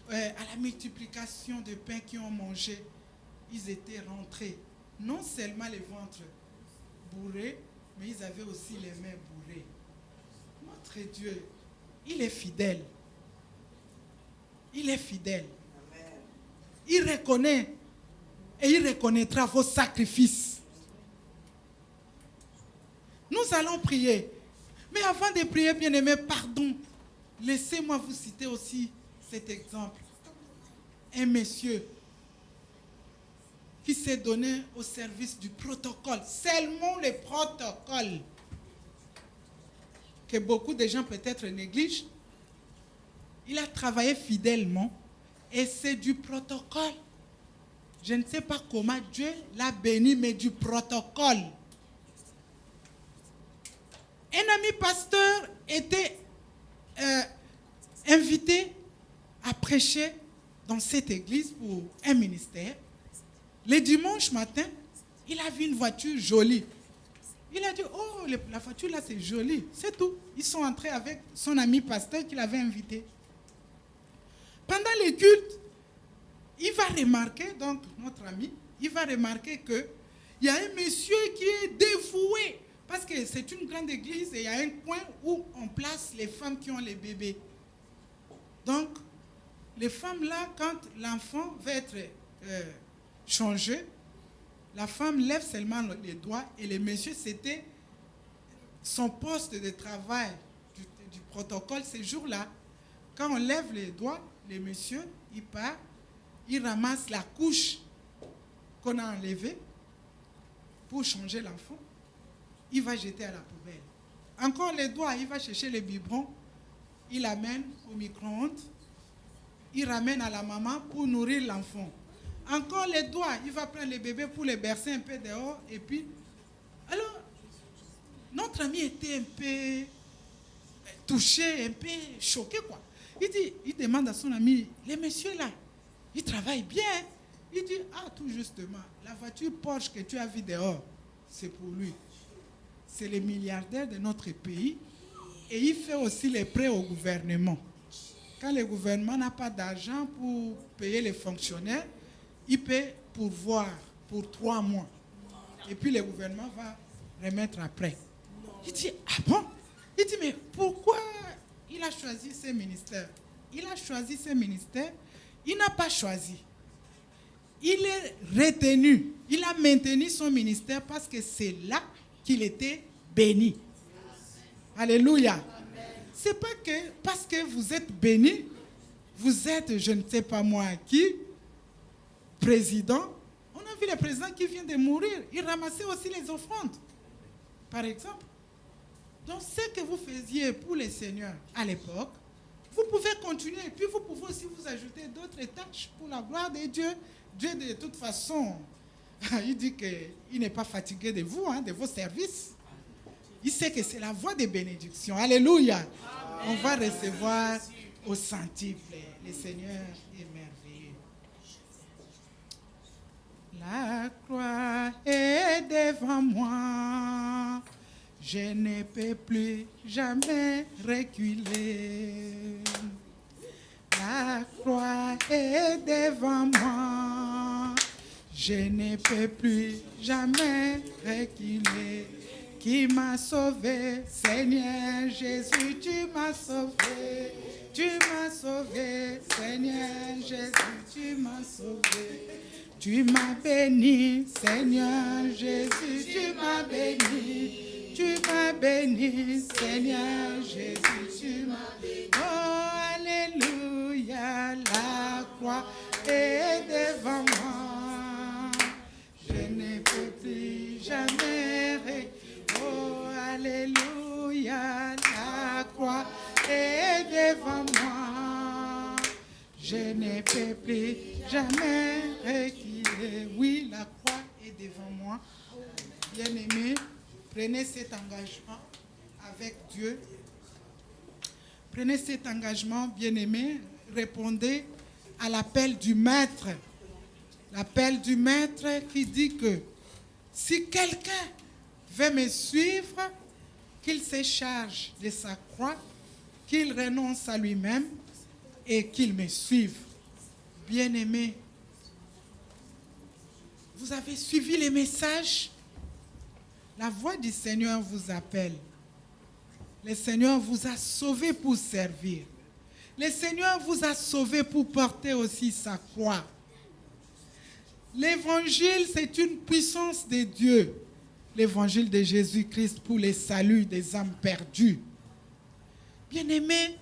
à la multiplication de pains qui ont mangé. Ils étaient rentrés, non seulement les ventres bourrés, mais ils avaient aussi les mains bourrées. Notre Dieu, il est fidèle. Il est fidèle. Il reconnaît et il reconnaîtra vos sacrifices. Nous allons prier. Mais avant de prier, bien-aimés, pardon. Laissez-moi vous citer aussi cet exemple. Un monsieur qui s'est donné au service du protocole. Seulement le protocole. Que beaucoup de gens peut-être négligent. Il a travaillé fidèlement et c'est du protocole. Je ne sais pas comment Dieu l'a béni, mais du protocole. Un ami pasteur était invité à prêcher dans cette église pour un ministère. Le dimanche matin, il a vu une voiture jolie. Il a dit, oh, la voiture là c'est joli, c'est tout. Ils sont entrés avec son ami pasteur qu'il avait invité. Pendant le culte, il va remarquer, donc notre ami, il va remarquer qu'il y a un monsieur qui est dévoué. Parce que c'est une grande église et il y a un coin où on place les femmes qui ont les bébés. Donc, les femmes là, quand l'enfant va être changé, la femme lève seulement les doigts et le monsieur, c'était son poste de travail du protocole ces jours-là. Quand on lève les doigts, le monsieur, il part, il ramasse la couche qu'on a enlevée pour changer l'enfant. Il va jeter à la poubelle. Encore les doigts, il va chercher le biberon, il l'amène au micro-ondes, il ramène à la maman pour nourrir l'enfant. Encore les doigts, il va prendre le bébé pour le bercer un peu dehors et puis... Alors, notre ami était un peu touché, un peu choqué, quoi. Il demande à son ami, les messieurs là, ils travaillent bien. Il dit, ah, tout justement, la voiture Porsche que tu as vue dehors, c'est pour lui. C'est le milliardaire de notre pays et il fait aussi les prêts au gouvernement. Quand le gouvernement n'a pas d'argent pour payer les fonctionnaires, il peut pourvoir pour 3 mois. Et puis le gouvernement va remettre après. Il dit, ah bon? Il dit, mais pourquoi il a choisi ce ministère? Il a choisi ce ministère, il n'a pas choisi. Il est retenu, il a maintenu son ministère parce que c'est là qu'il était béni. Alléluia. C'est pas que parce que vous êtes béni, vous êtes, je ne sais pas moi qui, président. On a vu le président qui vient de mourir. Il ramassait aussi les offrandes, par exemple. Donc, ce que vous faisiez pour les seigneurs à l'époque, vous pouvez continuer. Et puis, vous pouvez aussi vous ajouter d'autres tâches pour la gloire de Dieu. Dieu, de toute façon, il dit qu'il n'est pas fatigué de vous, de vos services. Il sait que c'est la voie de bénédiction. Alléluia. Amen. On va recevoir au centuple. Le Seigneur est merveilleux. La croix est devant moi. Je ne peux plus jamais reculer. La croix est devant moi. Je ne peux plus jamais reculer. Qui m'a sauvé, Seigneur Jésus, tu m'as sauvé. Tu m'as sauvé, Seigneur Jésus, tu m'as sauvé. Tu m'as béni, Seigneur Jésus, tu m'as béni. Tu m'as béni, Seigneur Jésus, tu m'as béni. Oh, alléluia, la croix est devant moi. Je ne peux plus jamais reculer. Oh, alléluia, la croix est devant moi. Je ne peux plus jamais reculer. Oui, la croix est devant moi. Bien-aimés, prenez cet engagement avec Dieu. Prenez cet engagement, bien-aimé, répondez à l'appel du Maître. L'appel du Maître qui dit que si quelqu'un veut me suivre, qu'il se charge de sa croix, qu'il renonce à lui-même et qu'il me suive. Bien-aimé, vous avez suivi les messages? La voix du Seigneur vous appelle. Le Seigneur vous a sauvé pour servir. Le Seigneur vous a sauvé pour porter aussi sa croix. L'évangile, c'est une puissance de Dieu. L'évangile de Jésus-Christ pour le salut des âmes perdues. Bien-aimés,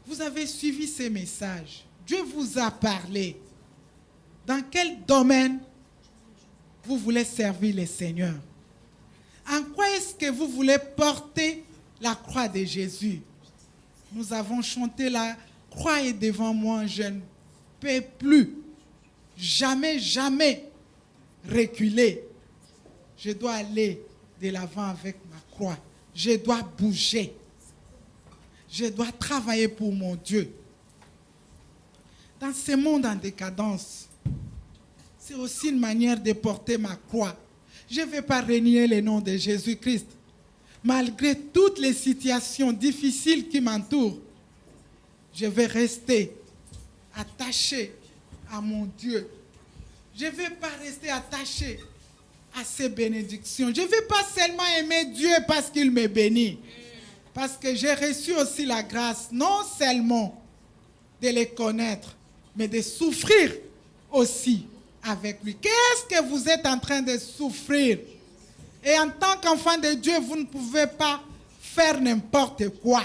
vous avez suivi ces messages. Dieu vous a parlé. Dans quel domaine vous voulez servir le Seigneur? En quoi est-ce que vous voulez porter la croix de Jésus? Nous avons chanté la croix est devant moi, je ne peux plus, jamais, jamais reculer. Je dois aller de l'avant avec ma croix. Je dois bouger. Je dois travailler pour mon Dieu. Dans ce monde en décadence, c'est aussi une manière de porter ma croix. Je ne vais pas renier le nom de Jésus-Christ. Malgré toutes les situations difficiles qui m'entourent, je vais rester attaché à mon Dieu. Je ne vais pas rester attaché à ses bénédictions. Je ne vais pas seulement aimer Dieu parce qu'il me bénit. Parce que j'ai reçu aussi la grâce, non seulement de les connaître, mais de souffrir aussi avec lui. Qu'est-ce que vous êtes en train de souffrir? Et en tant qu'enfant de Dieu, vous ne pouvez pas faire n'importe quoi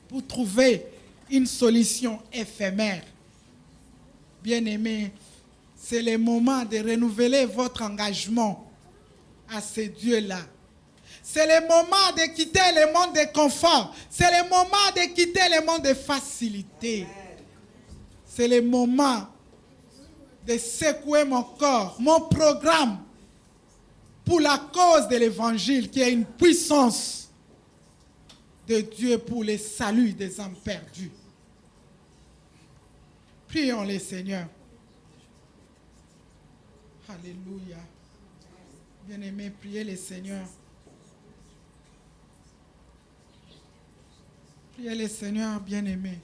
pour trouver une solution éphémère. Bien-aimés, c'est le moment de renouveler votre engagement à ce Dieu-là. C'est le moment de quitter le monde de confort. C'est le moment de quitter le monde de facilité. C'est le moment de secouer mon corps, mon programme, pour la cause de l'évangile, qui est une puissance de Dieu pour le salut des âmes perdues. Prions le Seigneur. Alléluia. Bien-aimés, priez le Seigneur. Priez le Seigneur, bien-aimé.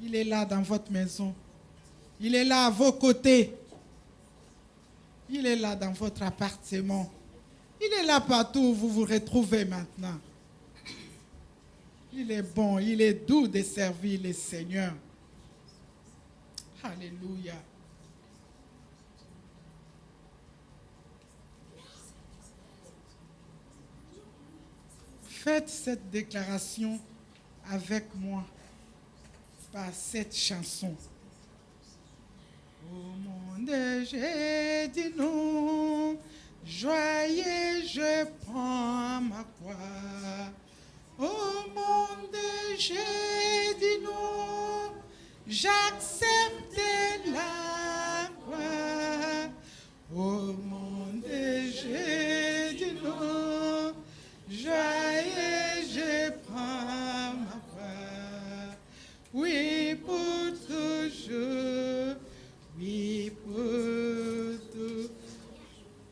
Il est là dans votre maison. Il est là à vos côtés. Il est là dans votre appartement. Il est là partout où vous vous retrouvez maintenant. Il est bon, il est doux de servir le Seigneur. Alléluia. Faites cette déclaration avec moi par cette chanson. Au monde, j'ai dit non, joyeux, je prends ma croix. Au monde, j'ai dit non, j'accepte la croix. Au monde, j'ai dit non, joyeux, je prends ma croix. Oui, pour toujours. Oui, pour tout,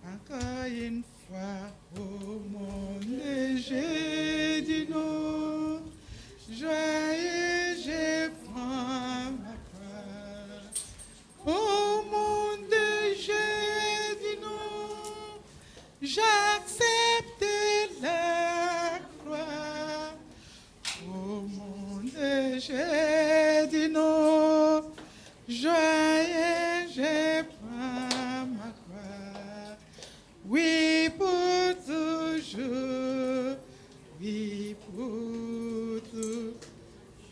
encore une fois, au monde, j'ai dit non, joyeux, je prends ma croix. Au monde, j'ai dit non, j'accepte la croix. Au monde, j'ai dit non, joyeux, je prends ma croix. Oui, pour toujours. Oui, pour tout.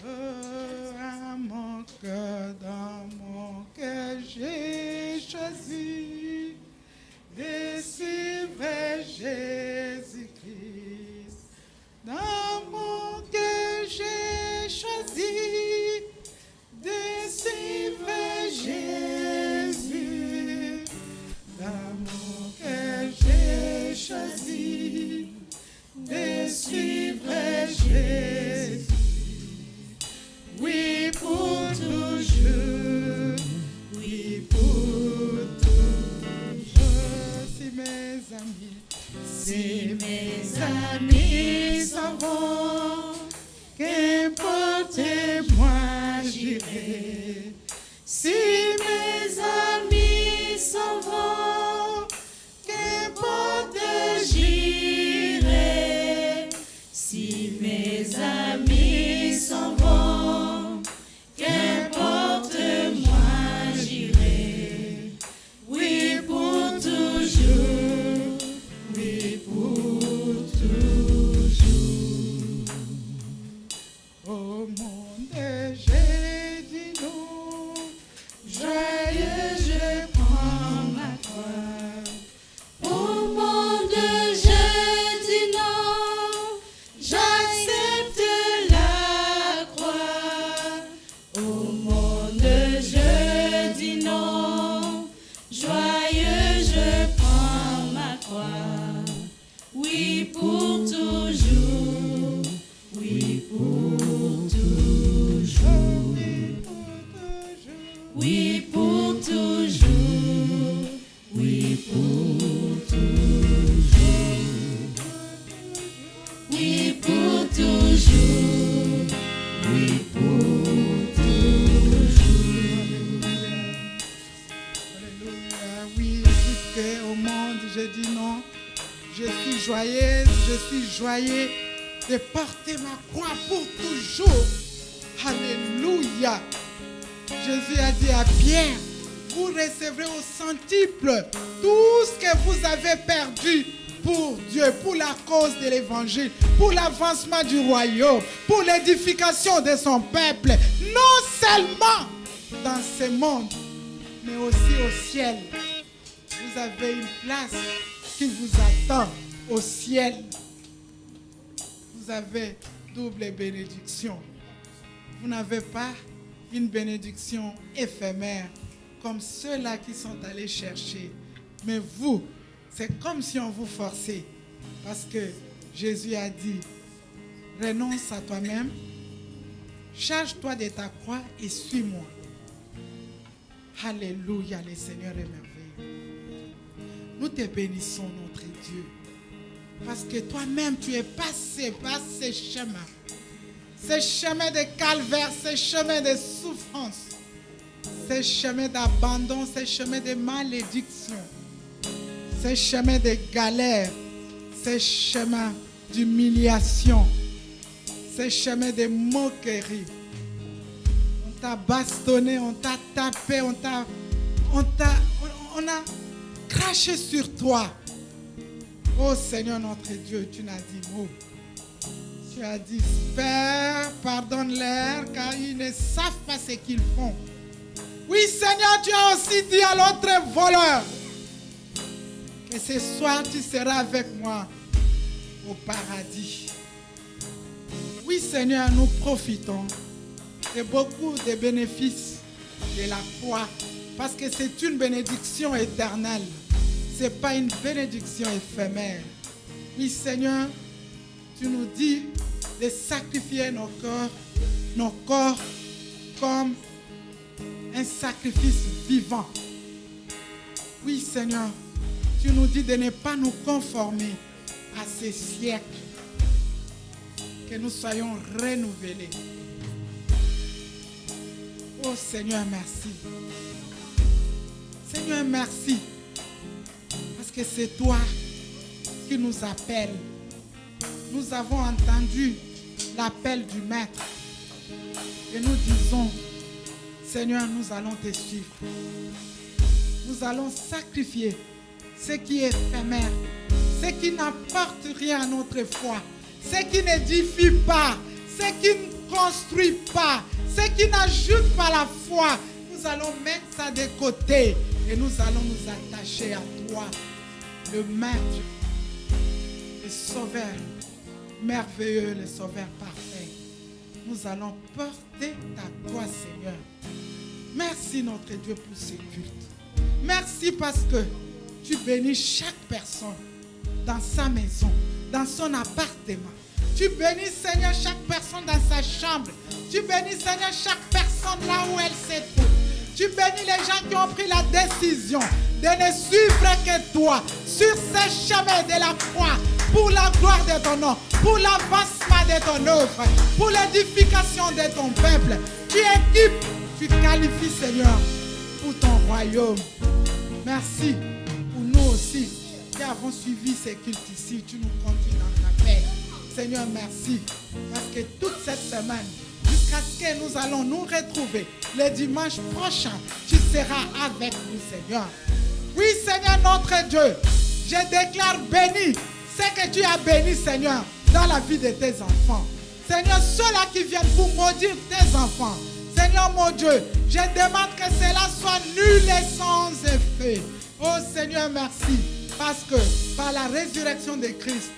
Oh, à mon cœur, dans mon cœur, j'ai choisi de suivre Jésus-Christ. Dans mon cœur, j'ai choisi de suivre Jésus. Dans mon cœur, j'ai choisi de suivre Jésus. qu'au monde, je dis non. Je suis joyeuse, je suis joyeux de porter ma croix pour toujours. Alléluia. Jésus a dit à Pierre, vous recevrez au centuple tout ce que vous avez perdu pour Dieu, pour la cause de l'évangile, pour l'avancement du royaume, pour l'édification de son peuple, non seulement dans ce monde, mais aussi au ciel. Vous avez une place qui vous attend au ciel. Vous avez double bénédiction. Vous n'avez pas une bénédiction éphémère comme ceux-là qui sont allés chercher. Mais vous, c'est comme si on vous forçait. Parce que Jésus a dit, renonce à toi-même, charge-toi de ta croix et suis-moi. Alléluia, le Seigneur est merveilleux. Nous te bénissons, notre Dieu. Parce que toi-même, tu es passé par ces chemins. Ces chemins de calvaire, ces chemins de souffrance, ces chemins d'abandon, ces chemins de malédiction, ces chemins de galère, ces chemins d'humiliation, ces chemins de moquerie. On t'a bastonné, on t'a tapé, on a craché sur toi. Oh Seigneur notre Dieu, tu n'as dit mot. Tu as dit, Père, pardonne-leur car ils ne savent pas ce qu'ils font. Oui Seigneur, tu as aussi dit à l'autre voleur que ce soir tu seras avec moi au paradis. Oui Seigneur, nous profitons de beaucoup de bénéfices de la croix parce que c'est une bénédiction éternelle. Ce n'est pas une bénédiction éphémère. Oui Seigneur, tu nous dis de sacrifier nos corps comme un sacrifice vivant. Oui Seigneur, tu nous dis de ne pas nous conformer à ces siècles, que nous soyons renouvelés. Oh Seigneur, merci. Seigneur, merci. Parce que c'est toi qui nous appelles. Nous avons entendu l'appel du Maître. Et nous disons, Seigneur, nous allons te suivre. Nous allons sacrifier ce qui est éphémère, ce qui n'apporte rien à notre foi, ce qui n'édifie pas, ce qui ne construit pas, ce qui n'ajoute pas la foi. Nous allons mettre ça de côté et nous allons nous attacher à toi, le Maître, le Sauveur merveilleux, le Sauveur parfait. Nous allons porter ta croix, Seigneur. Merci notre Dieu pour ce culte. Merci parce que tu bénis chaque personne dans sa maison, dans son appartement. Tu bénis, Seigneur, chaque personne dans sa chambre. Tu bénis, Seigneur, chaque personne là où elle se trouve. Tu bénis les gens qui ont pris la décision de ne suivre que toi sur ce chemin de la croix pour la gloire de ton nom, pour l'avancement de ton œuvre, pour l'édification de ton peuple. Tu équipes, tu qualifies, Seigneur, pour ton royaume. Merci pour nous aussi qui avons suivi ces cultes ici. Tu nous conduis dans ta paix. Seigneur, merci. Parce que toute cette semaine, jusqu'à ce que nous allons nous retrouver le dimanche prochain, tu seras avec nous, Seigneur. Oui, Seigneur, notre Dieu, je déclare béni ce que tu as béni, Seigneur, dans la vie de tes enfants. Seigneur, ceux-là qui viennent pour maudire tes enfants, Seigneur, mon Dieu, je demande que cela soit nul et sans effet. Oh Seigneur, merci. Parce que par la résurrection de Christ,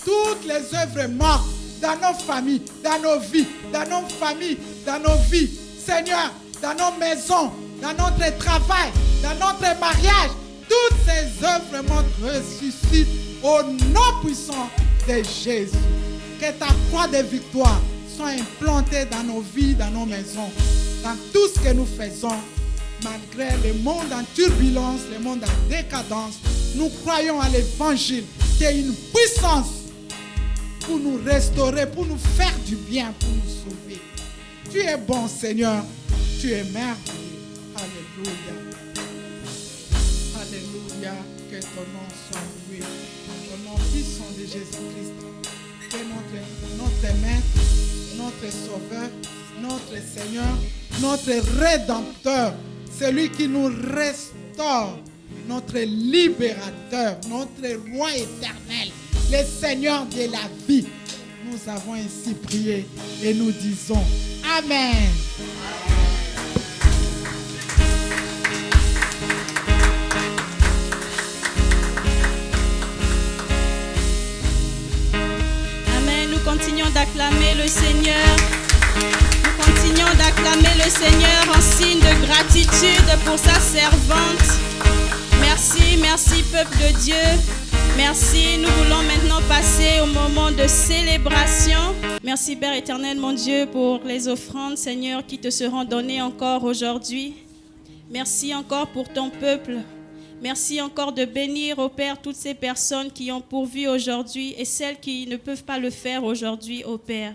toutes les œuvres mortes dans nos familles, dans nos vies, dans nos familles, dans nos vies, Seigneur, dans nos maisons, dans notre travail, dans notre mariage, toutes ces œuvres mortes ressuscitent au nom puissant de Jésus. Que ta croix de victoire soit implantée dans nos vies, dans nos maisons, dans tout ce que nous faisons, malgré le monde en turbulence, le monde en décadence. Nous croyons à l'évangile qui est une puissance pour nous restaurer, pour nous faire du bien, pour nous sauver. Tu es bon, Seigneur. Tu es merveilleux. Alléluia. Alléluia. ton nom soit loué. Au nom puissant de Jésus-Christ, que notre Maître, notre Sauveur, notre Seigneur, notre Rédempteur, celui qui nous restaure, notre Libérateur, notre Roi éternel, le Seigneur de la vie. Nous avons ainsi prié et nous disons Amen. Amen. Nous continuons d'acclamer le Seigneur. Nous continuons d'acclamer le Seigneur en signe de gratitude pour sa servante. Merci, merci peuple de Dieu. Merci. Nous voulons maintenant passer au moment de célébration. Merci Père éternel, mon Dieu, pour les offrandes, Seigneur, qui te seront données encore aujourd'hui. Merci encore pour ton peuple. Merci encore de bénir, ô Père, toutes ces personnes qui ont pourvu aujourd'hui et celles qui ne peuvent pas le faire aujourd'hui, ô Père.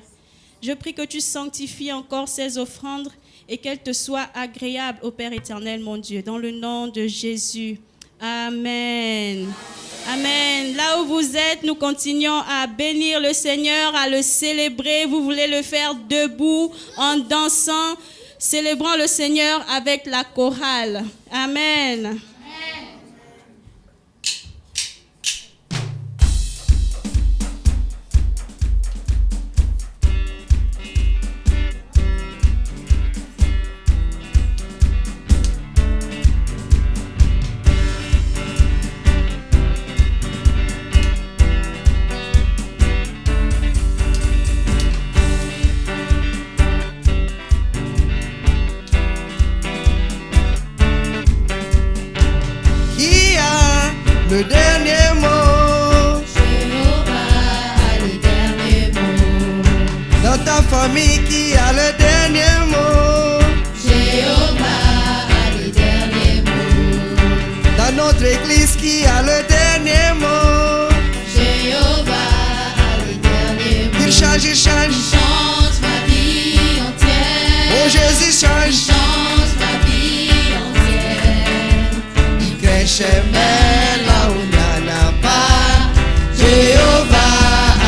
Je prie que tu sanctifies encore ces offrandes et qu'elles te soient agréables, ô Père éternel, mon Dieu, dans le nom de Jésus. Amen. Amen. Là où vous êtes, nous continuons à bénir le Seigneur, à le célébrer. Vous voulez le faire debout, en dansant, célébrant le Seigneur avec la chorale. Amen. Le dernier mot, Jéhovah a le dernier mot. dans ta famille qui a le dernier mot, Jéhovah a le dernier mot. dans notre église qui a le dernier mot, Jéhovah a le dernier mot. il change, Il change ma vie entière. oh Jésus Il change, change ma vie entière. il crée chemin là où il n'y en a pas, Jéhovah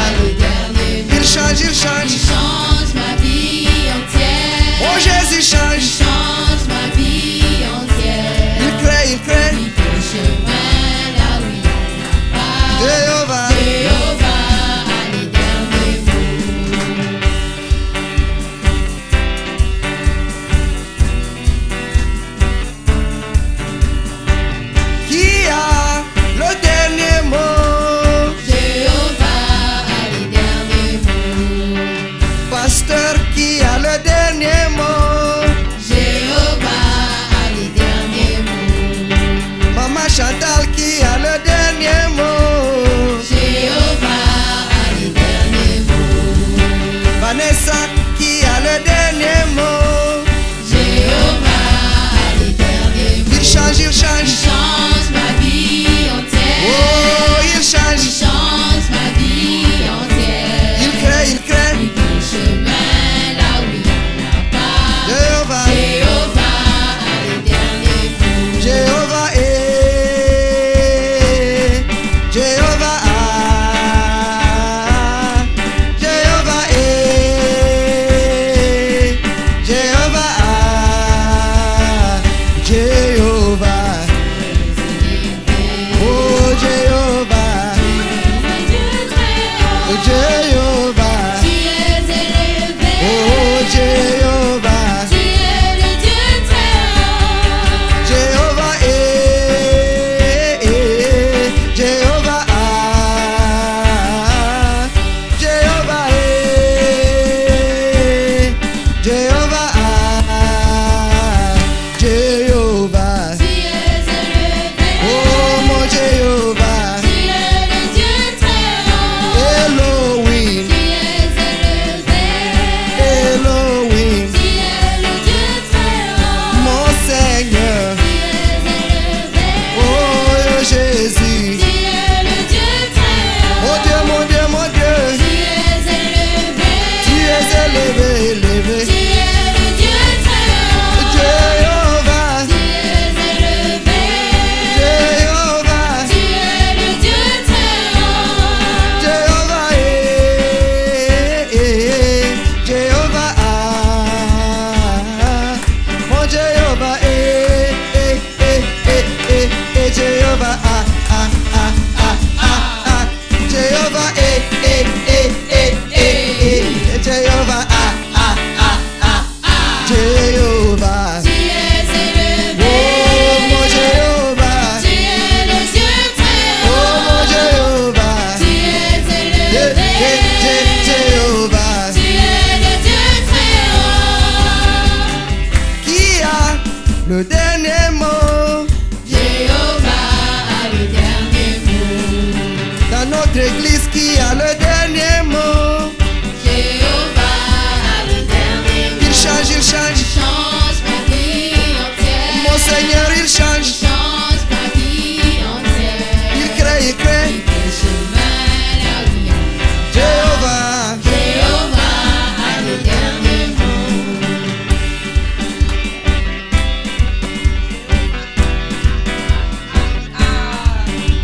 a le dernier mot, il change, Il change ma vie entière. oh Jésus Il change, change ma vie entière. il crée, Il fait chemin là où il n'y en a pas. Jéhovah, Jéhovah a le dernier mot. qui a le dernier mot, Jéhovah a le dernier mot. pasteur qui a le dernier mot, Jéhovah a le dernier mot. maman Chantal Jehovah, Jehovah, Jehovah, Jehovah. Tu es élevé. Oh mon Jehovah, Tu es le Dieu très oh haut. mon Jehovah, Tu es élevé. Jehovah. Tu es le Dieu très haut. Qui a le dernier mot Jéhovah a le dernier mot. dans notre église? Qui a le dernier mot? Jéhovah a le dernier mot. Il change, il change. Change ma vie entière. Mon Seigneur, il change. Change ma vie entière. Il crée, il crée. Il fait chemin là où il y a. Jéhovah, Jéhovah a le dernier mot.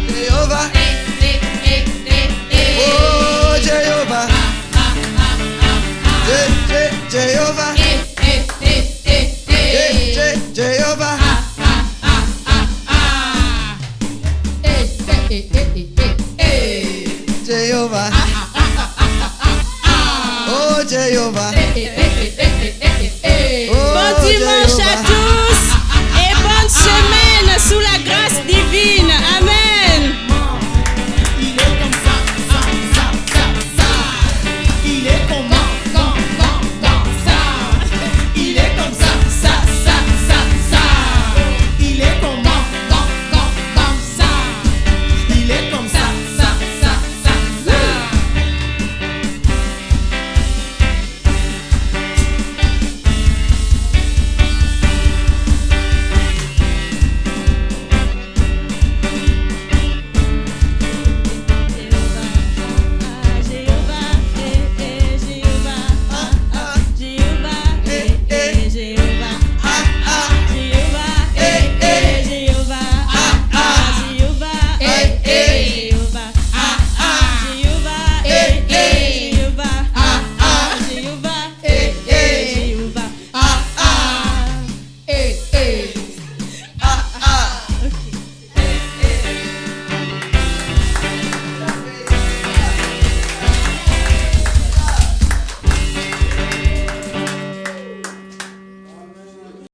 Jéhovah, Oh, oh Jéhovah, Jéhovah, Jéhovah. eh, eh, eh,